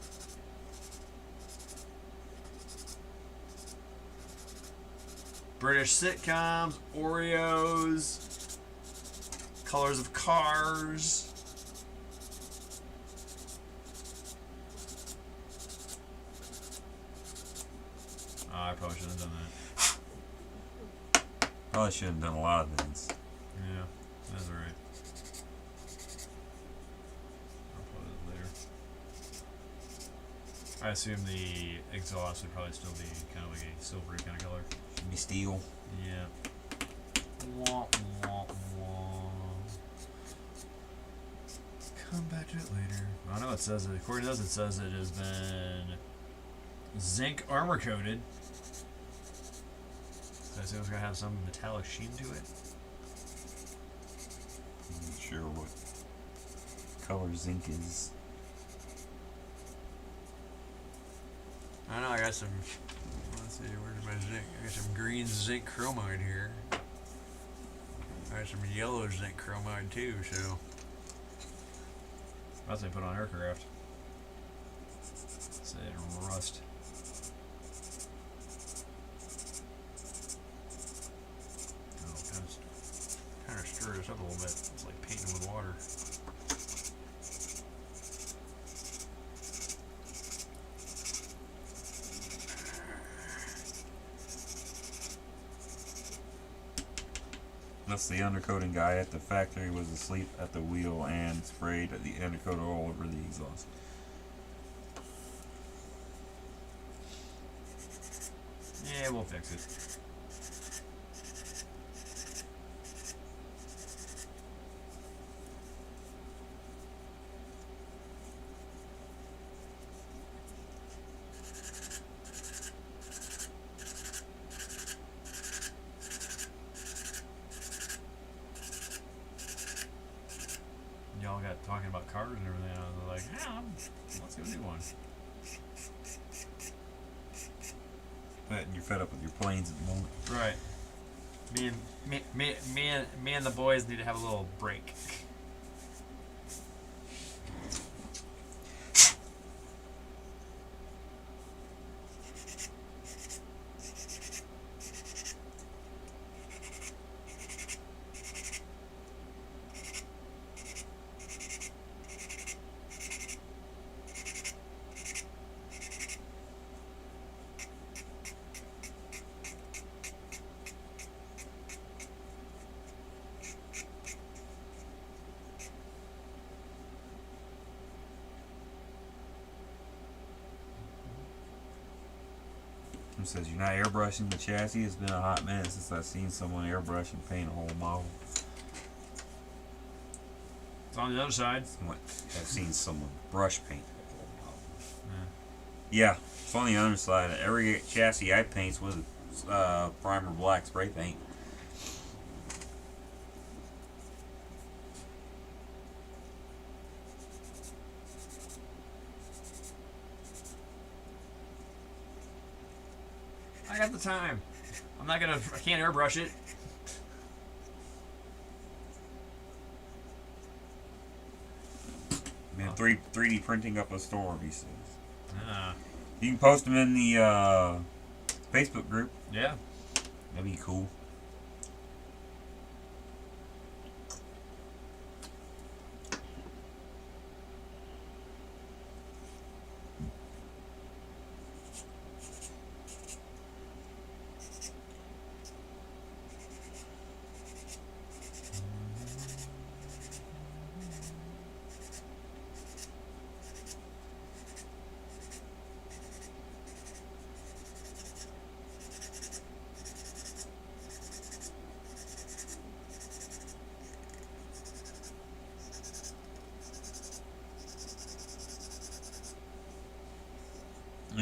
British sitcoms, Oreos, colors of cars. Oh, I probably shouldn't have done that. Probably should have done a lot of things. Yeah, that's alright. I'll put it later. I assume the exhaust would probably still be kind of like a silvery kind of color. Should be steel. Yeah. Wah, wah, wah. Come back to it later. I know it says it. According to this, it says it has been zinc armor coated. So I assume it's gonna have some metallic sheen to it. I'm not sure what color zinc is. I know I got some. Let's see, where's my zinc? I got some green zinc chromide here. I got some yellow zinc chromide too. So that's what I put on aircraft. Say rust. Oh, kind of stir this up a little bit. It's like painting with water. Thus, the undercoating guy at the factory was asleep at the wheel and sprayed the undercoat all over the exhaust. Yeah, we'll fix it. Y'all got talking about cars and everything. I was like, yeah, let's go do one. But you're fed up with your planes at the moment. Right. Me and the boys need to have a little break. It says you're not airbrushing the chassis. It's been a hot minute since I've seen someone airbrush and paint a whole model. It's on the other side. I've seen someone brush paint a whole model. Yeah, it's on the other side. Every chassis I paint's with primer black spray paint. I got the time. I can't airbrush it. Man, 3D printing up a store, he says. You can post them in the Facebook group. Yeah. That'd be cool.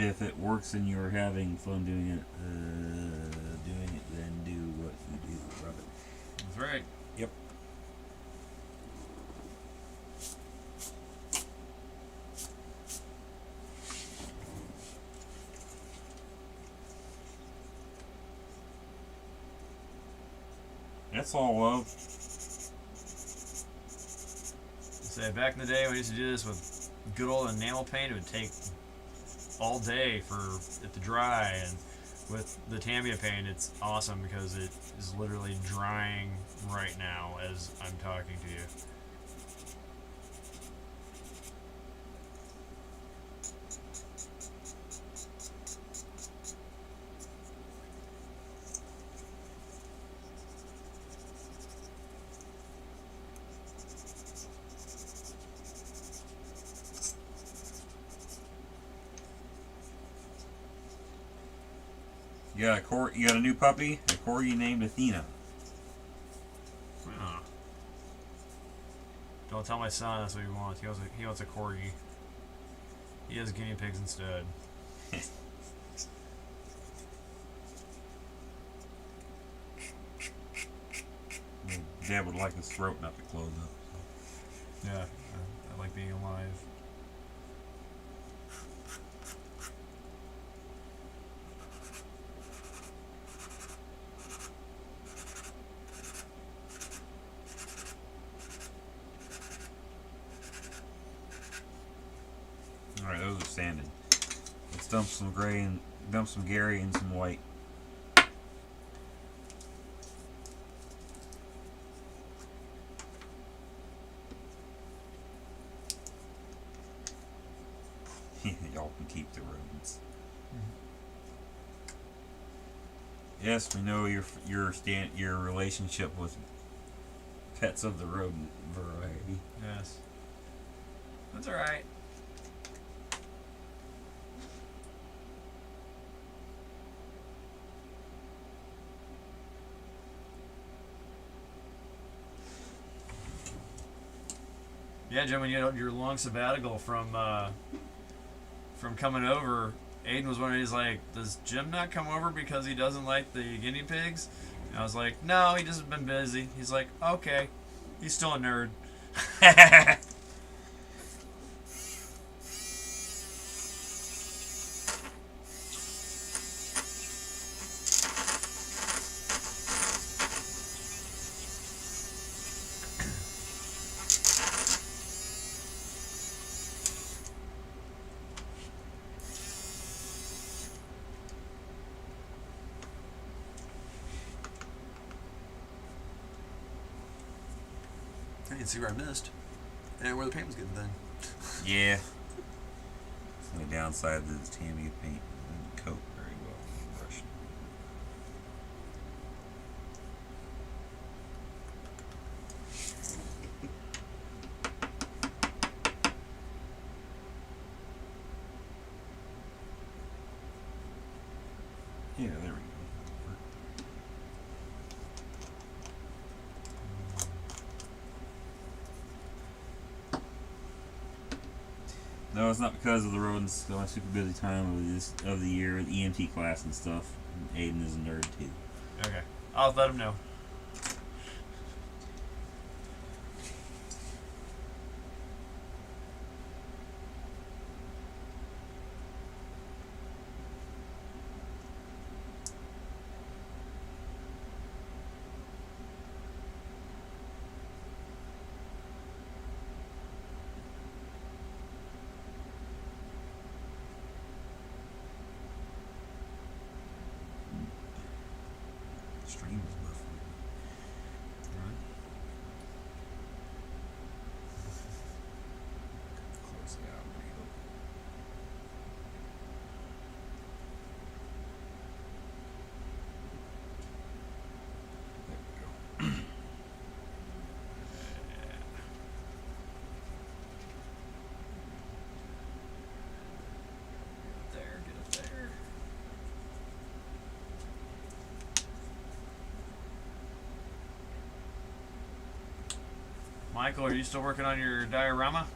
If it works and you're having fun doing it, then do what you do, brother. That's right. Yep. That's all love. Say back in the day when we used to do this with good old enamel paint, it would take all day for it to dry, and with the Tamiya paint it's awesome because it is literally drying right now as I'm talking to you. You got a new puppy, a corgi named Athena. Oh. Don't tell my son that's what he wants. He wants a corgi. He has guinea pigs instead. Dad would like his throat not to close up. Yeah, I like being alive. Alright, those are sanded. Let's dump some gray and dump some Gary and some white. Y'all can keep the rodents. Yes, we know your relationship with Pets of the rodent variety. Yes. That's alright. Yeah, Jim, when you had your long sabbatical from coming over, Aiden was wondering, he's like, does Jim not come over because he doesn't like the guinea pigs? And I was like, no, he just been busy. He's like, okay. He's still a nerd. I didn't see where I missed. And where the paint was getting thin. Yeah. The only downside is Tammy paint doesn't coat very well when brushing. Yeah, there we go. No, it's not because of the rodents. It's my super busy time of the year, the EMT class and stuff. And Aiden is a nerd too. Okay. I'll let him know. Stream is buffering. Close it out. There we go. Get it there. Michael, are you still working on your diorama?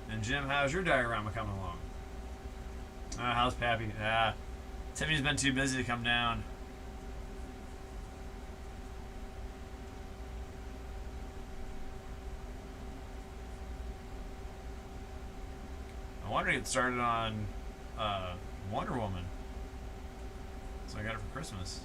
And Jim, how's your diorama coming along? How's Pappy? Timmy's been too busy to come down. I wanted to get started on Wonder Woman. So I got it for Christmas.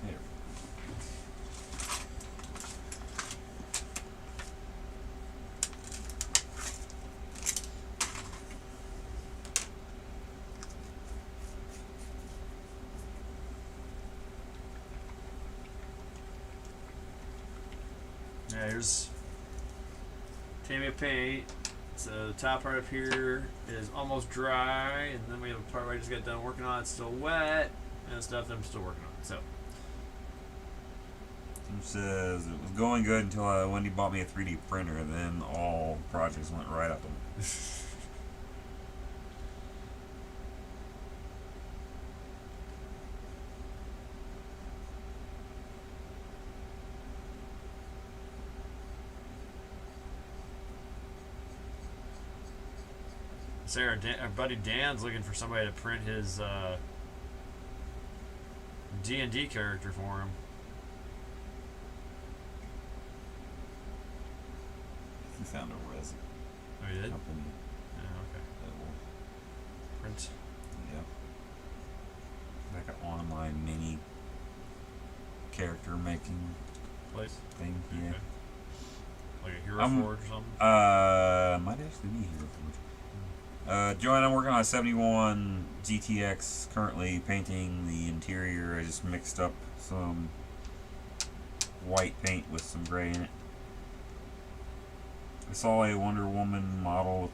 There. Yeah, here's Tammy paint. So the top part up here is almost dry, and then we have a part where I just got done working on. It's still wet, and stuff that I'm still working on. So Tim says it was going good until Wendy bought me a 3D printer, and then all projects went right up. Sarah, our buddy Dan's looking for somebody to print his D&D character for him. He found a resin Oh, you did? company Yeah, okay. that will, Print. like an online mini character making Place. thing. Yeah. Okay. Like a Hero I'm- Forge or something? Might actually be here. Joanne, I'm working on a 71 GTX. Currently painting the interior. I just mixed up some white paint with some gray in it. I saw a Wonder Woman model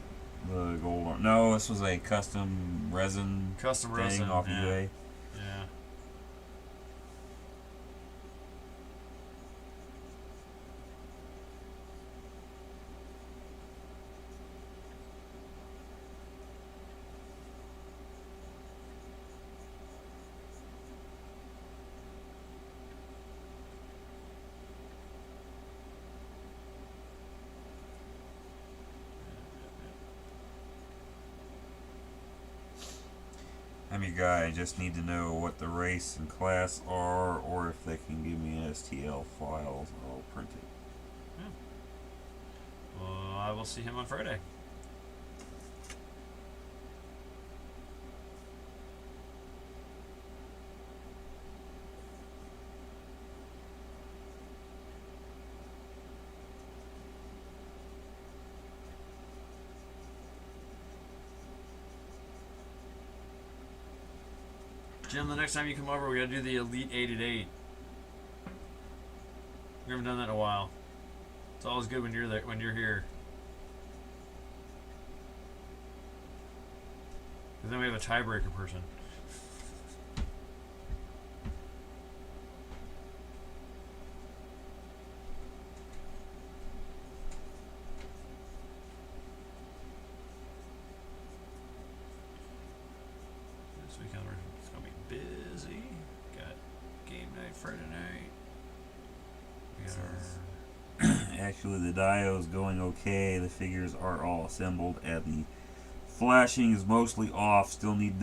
with the gold on. No, this was a custom resin Custom thing resin. off Yeah. eBay. Yeah. I'm your guy. I just need to know what the race and class are, or if they can give me STL files. I'll print it. Well, I will see him on Friday. Jim, the next time you come over, we gotta do the Elite 8 at 8. We haven't done that in a while. It's always good when you're there, when you're here. Because then we have a tiebreaker person. This weekend it's gonna be busy. Got game night Friday night. We got our Actually, the dio's going okay. The figures are all assembled, and the flashing is mostly off. Still need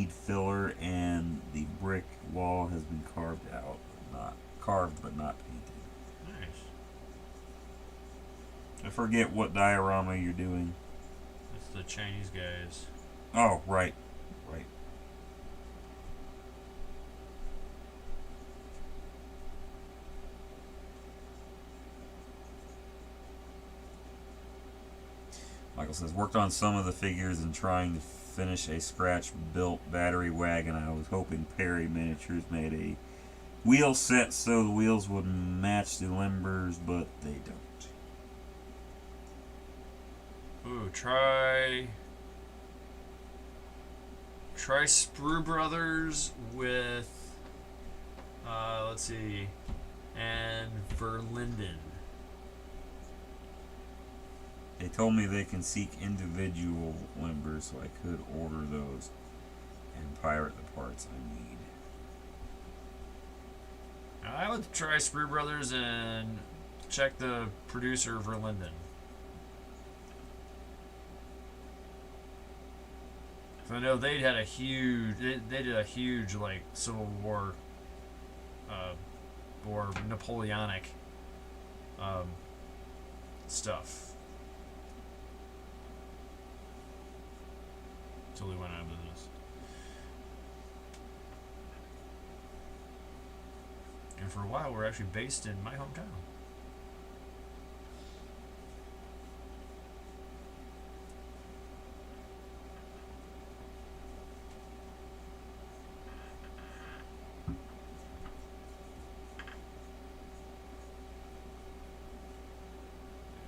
filler, and the brick wall has been carved out, not carved but not painted. nice. I forget what diorama you're doing. It's the Chinese guys. Oh, right. Michael says, worked on some of the figures and trying to finish a scratch-built battery wagon. I was hoping Perry Miniatures made a wheel set so the wheels would match the limbers, but they don't. Ooh, try Sprue Brothers with let's see, and Verlinden. They told me they can seek individual limbers, so I could order those and pirate the parts I need. I would try Sprue Brothers and check the producer Verlinden. I know they had a huge, they did a huge like Civil War, or Napoleonic, stuff. Until they went out of business. And for a while, we're actually based in my hometown.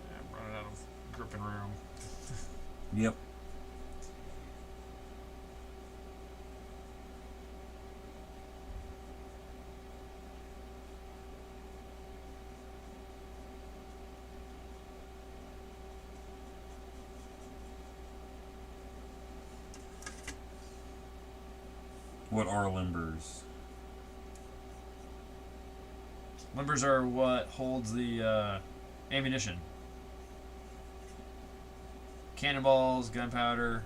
Yeah, I'm running out of gripping room. Yep. What are limbers? Limbers are what holds the ammunition. Cannonballs, gunpowder.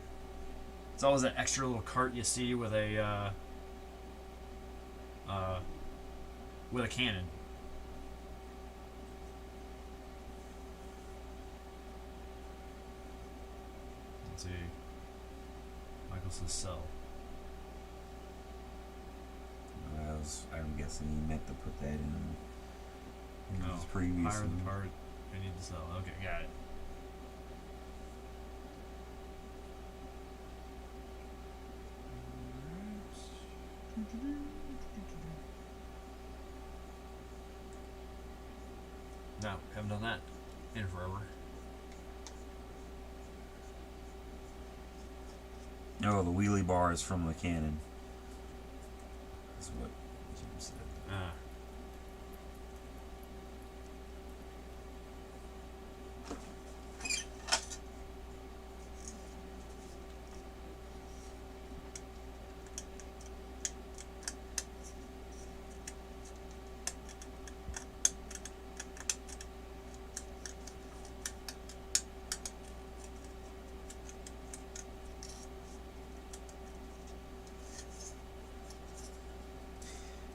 It's always that extra little cart you see with a cannon. Let's see. Michael says sell. I'm guessing he meant to put that in No, his previous higher the one. part. I need to sell. Okay, got it. No, haven't done that in forever. Oh, the wheelie bar is from the Canon. That's what Jim said. Ah.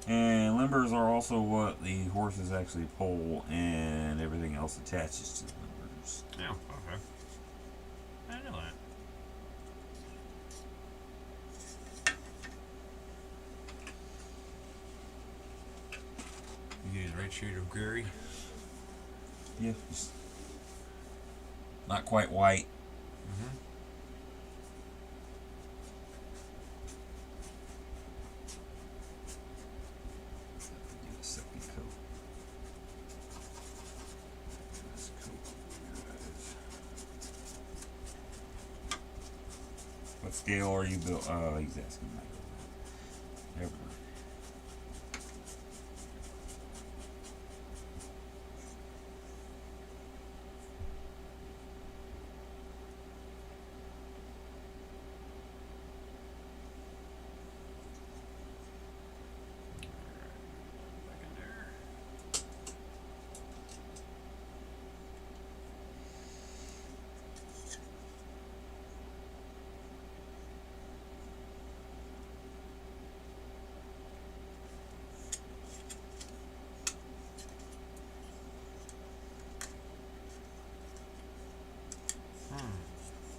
And limbers are also what the horses actually pull, and everything else attaches to the limbers. Yeah, okay. I didn't know that. You use the right shade of gray. Yeah, just not quite white. Mm-hmm. Do a second coat. This coat, guys. What scale are you built? He's asking Michael. Never mind. Back in there.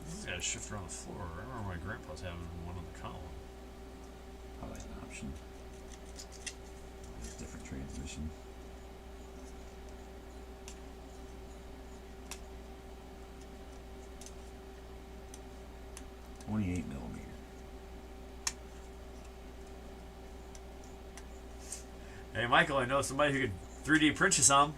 This has got to shift around the floor. I remember my grandpa's having one on the column. Probably an option. Different transmission. .28 millimeter. Hey, Michael, I know somebody who could 3D print you some.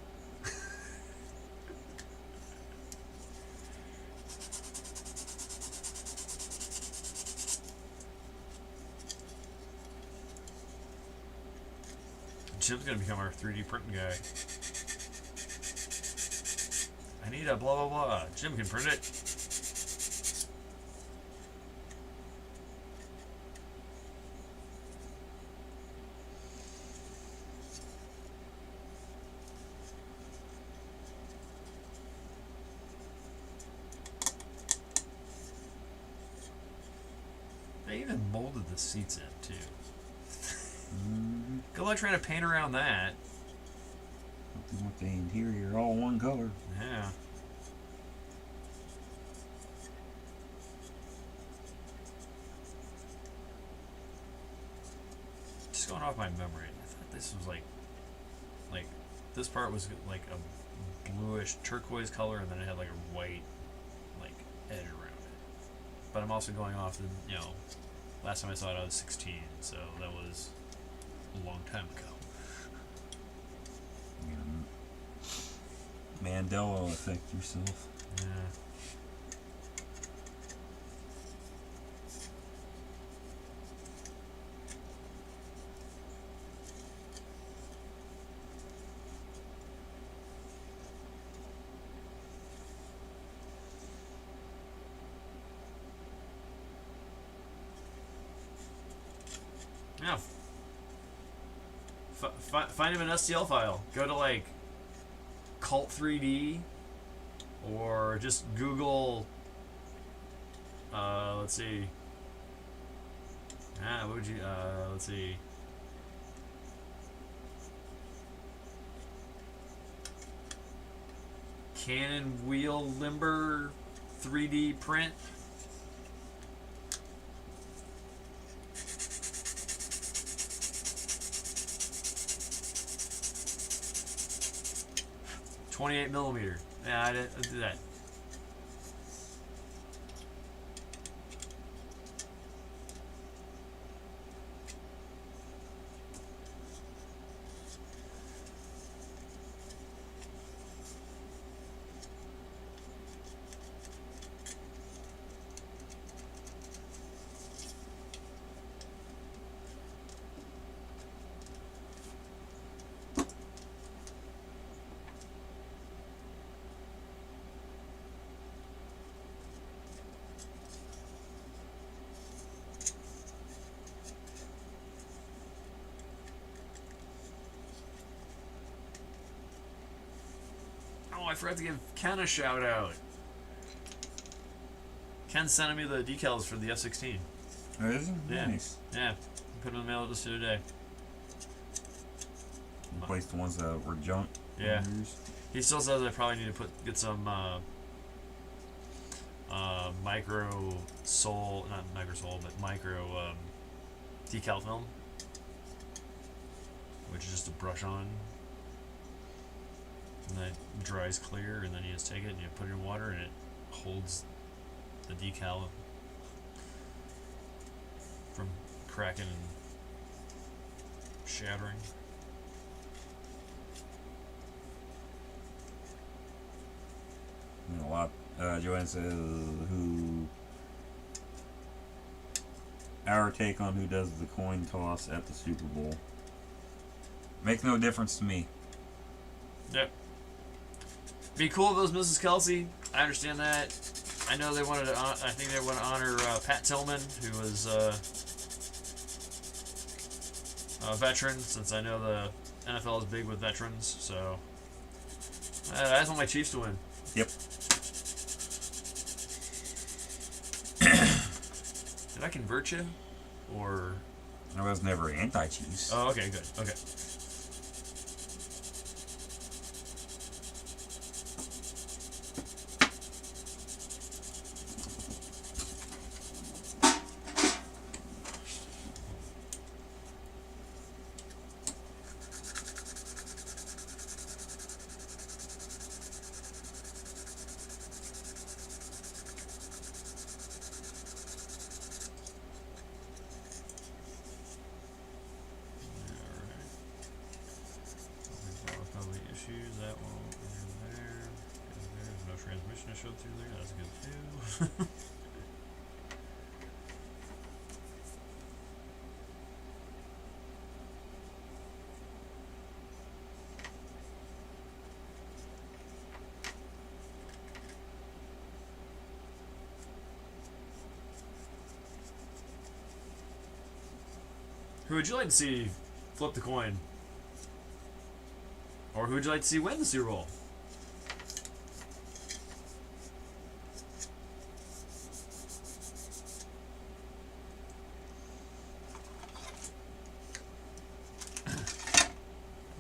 Jim's gonna become our 3D printing guy. I need a blah blah blah. Jim can print it. They even molded the seats in too. Good luck trying to paint around that. Something with the interior all one color. Yeah. Just going off my memory, I thought this was like this part was like a bluish turquoise color, and then it had like a white like edge around it. But I'm also going off the last time I saw it I was 16, so that was a long time ago. Mandela effect yourself. Yeah. Yeah. Find him an STL file. Go to like Cult 3D, or just Google. Let's see. What would you? Let's see. Canon wheel limber 3D print. .28 millimeter. Yeah, I'll do that. Oh, I forgot to give Ken a shout out. Ken sent me the decals for the F-16. Oh, is it? Yeah. Nice. Yeah, put them in the mail just today. Replace the ones that were junk. Yeah. He still says I probably need to get some micro sole, not micro sole, but micro decal film, which is just a brush on, and then it dries clear, and then you just take it and you put it in water, and it holds the decal from cracking and shattering. And a lot. Joanne says, "Who? Our take on who does the coin toss at the Super Bowl. Makes no difference to me." Yep. Be cool if it was Mrs. Kelsey. I understand that. I know they wanted to. I think they want to honor Pat Tillman, who was a veteran. Since I know the NFL is big with veterans, so I just want my Chiefs to win. Yep. Did I convert you, or? I was never anti-Chiefs. Oh, okay, good. Okay. Issues that won't go there. There's no transmission I showed through there. That's good too. Who would you like to see flip the coin? Or who would you like to see win the Super Bowl?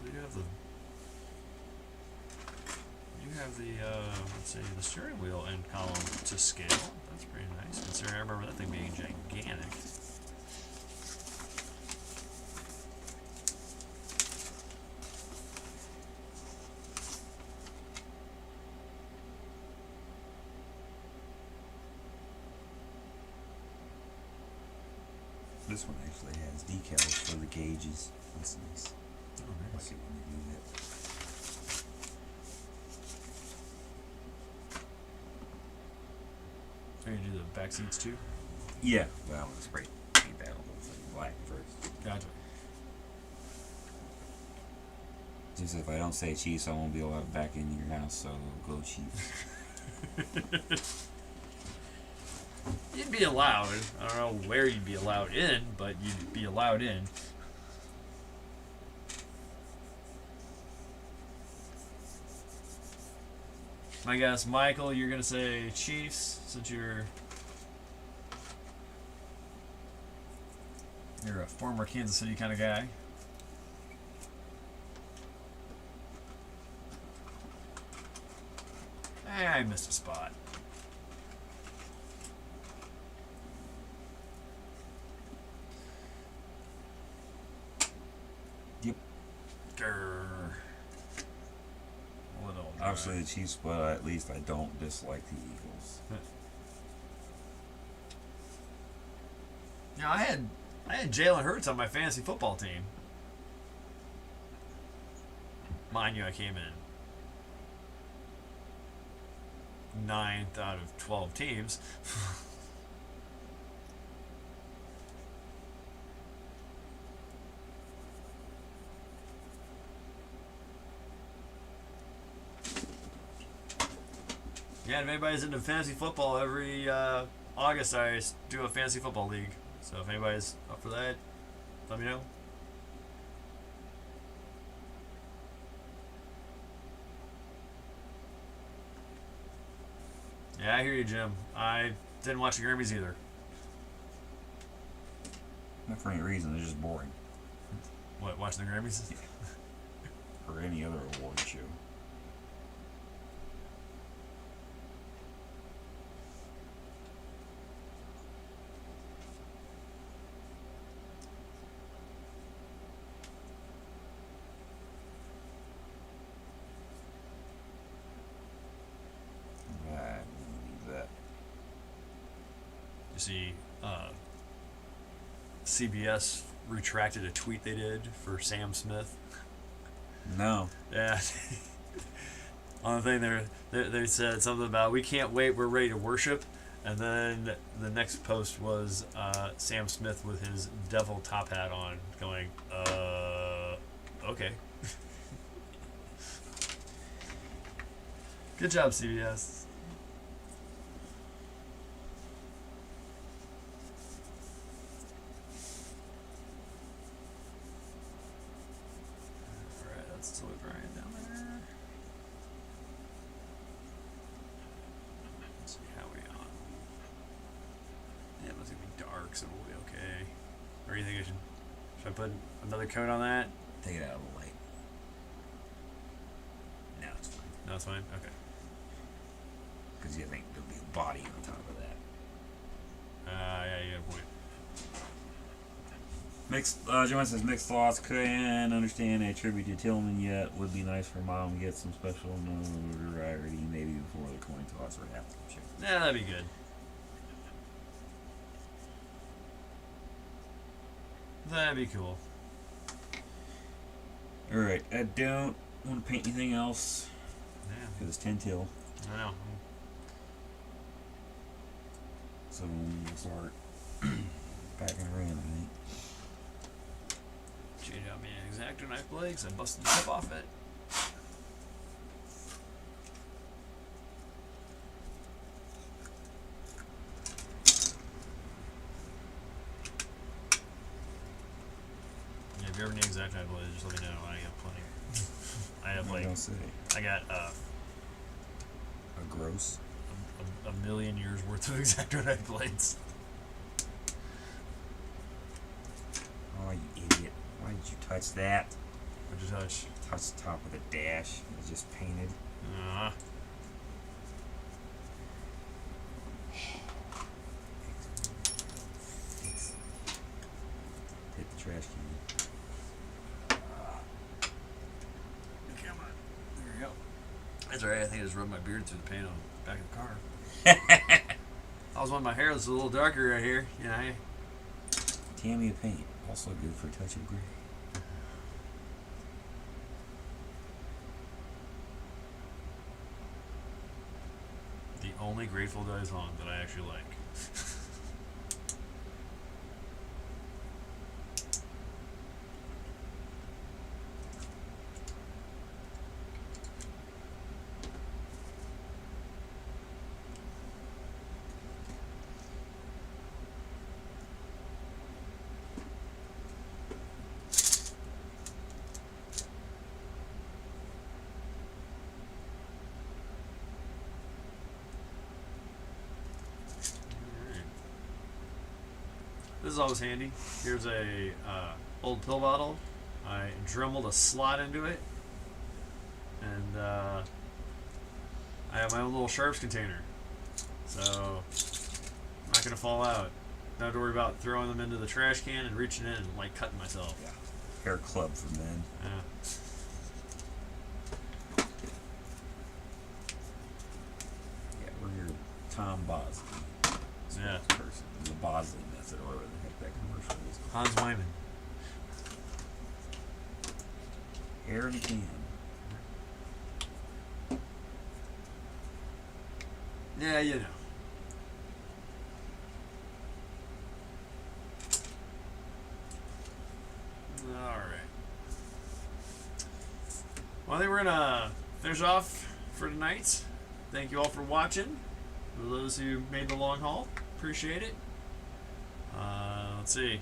You have the let's see, the steering wheel and column to scale. That's pretty nice, considering I remember that thing being gigantic. This one actually has decals for the gauges. That's nice. Oh, I nice. like it when they do that. Are you gonna do the back seats too? Yeah. Well, let's paint that whole thing black first. Gotcha. Just if I don't say Chiefs, I won't be allowed back in your house, so go Chiefs. You'd be allowed. I don't know where you'd be allowed in, but you'd be allowed in. I guess, Michael, you're going to say Chiefs since you're a former Kansas City kind of guy. I missed a spot. Yep. Grr. Little I Obviously the Chiefs, but at least I don't dislike the Eagles. Yeah, I had Jalen Hurts on my fantasy football team. Mind you, I came in 9th out of 12 teams. Yeah, if anybody's into fantasy football, every August I do a fantasy football league. So if anybody's up for that, let me know. Yeah, I hear you, Jim. I didn't watch the Grammys either. Not for any reason, it's just boring. What, watching the Grammys? Or any other award show. You see, CBS retracted a tweet they did for Sam Smith. No. Yeah. On the thing they said something about, we can't wait, we're ready to worship. And then the next post was Sam Smith with his devil top hat on going, okay. Good job, CBS. Alright, that's Tilly Bryan down there. Let's see how we on. Yeah, it's gonna be dark, so we'll be okay. Or you think should I put another coat on that? Take it out of the light. No, it's fine. No, it's fine? Okay. Because you think there'll be a body on top of that. Yeah, you got a point. Mixed, Joanne says mixed thoughts. Couldn't understand a tribute to Tillman yet. Would be nice for Mom to get some special notoriety maybe before the coin toss or halftime show. Yeah, that'd be good. That'd be cool. Alright, I don't want to paint anything else. Yeah, Because it's 10 till. I know. So we'll start packing around, I think. Change out my X-Acto knife blades. I busted the tip off it. Yeah, if you ever need X-Acto knife blades, just let me know. I got plenty. I have What like, don't say? I got A gross. a million years worth of X-Acto knife blades. Oh, you idiot. Why did you touch that? What'd you touch? Touch the top of the dash. It was just painted. Hit the trash can. Come on. There you go. That's alright. I think I just rubbed my beard through the paint on the back of the car. I was wanting my hair that's a little darker right here. You know, hey. Tamiya paint. Also good for a touch of gray. The only Grateful Dead song that I actually like. This is always handy. Here's a old pill bottle. I dremeled a slot into it, and I have my own little sharps container, so I'm not gonna fall out. Don't have to worry about throwing them into the trash can and reaching in and like cutting myself. Yeah. Hair club for men. Yeah. Tom Bosley. Yeah. Person. The Bosley method, or whatever the heck that commercial is. Hans Wyman. Air in a can. Yeah, you know. All right. Well, I think we're gonna finish off for tonight. Thank you all for watching. For those who made the long haul, appreciate it. Let's see.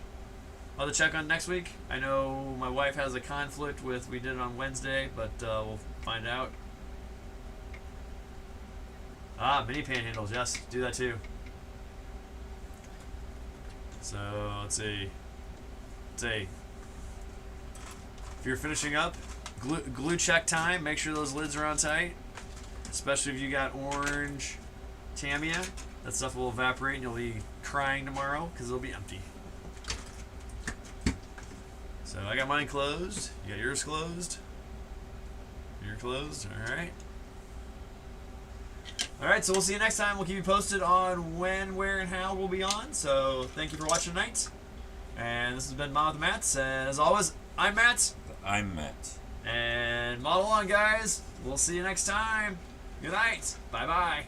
I'll have to check on next week. I know my wife has a conflict with. We did it on Wednesday, but we'll find out. Mini panhandles. Yes, do that too. So let's see. If you're finishing up, glue check time. Make sure those lids are on tight. Especially if you got orange Tamiya. That stuff will evaporate and you'll be crying tomorrow because it'll be empty. So I got mine closed. You got yours closed. You're closed. All right. All right. So we'll see you next time. We'll keep you posted on when, where, and how we'll be on. So thank you for watching tonight. And this has been Mom with the Mats. And as always, I'm Matt. I'm Matt. And model on, guys. We'll see you next time. Good night. Bye-bye.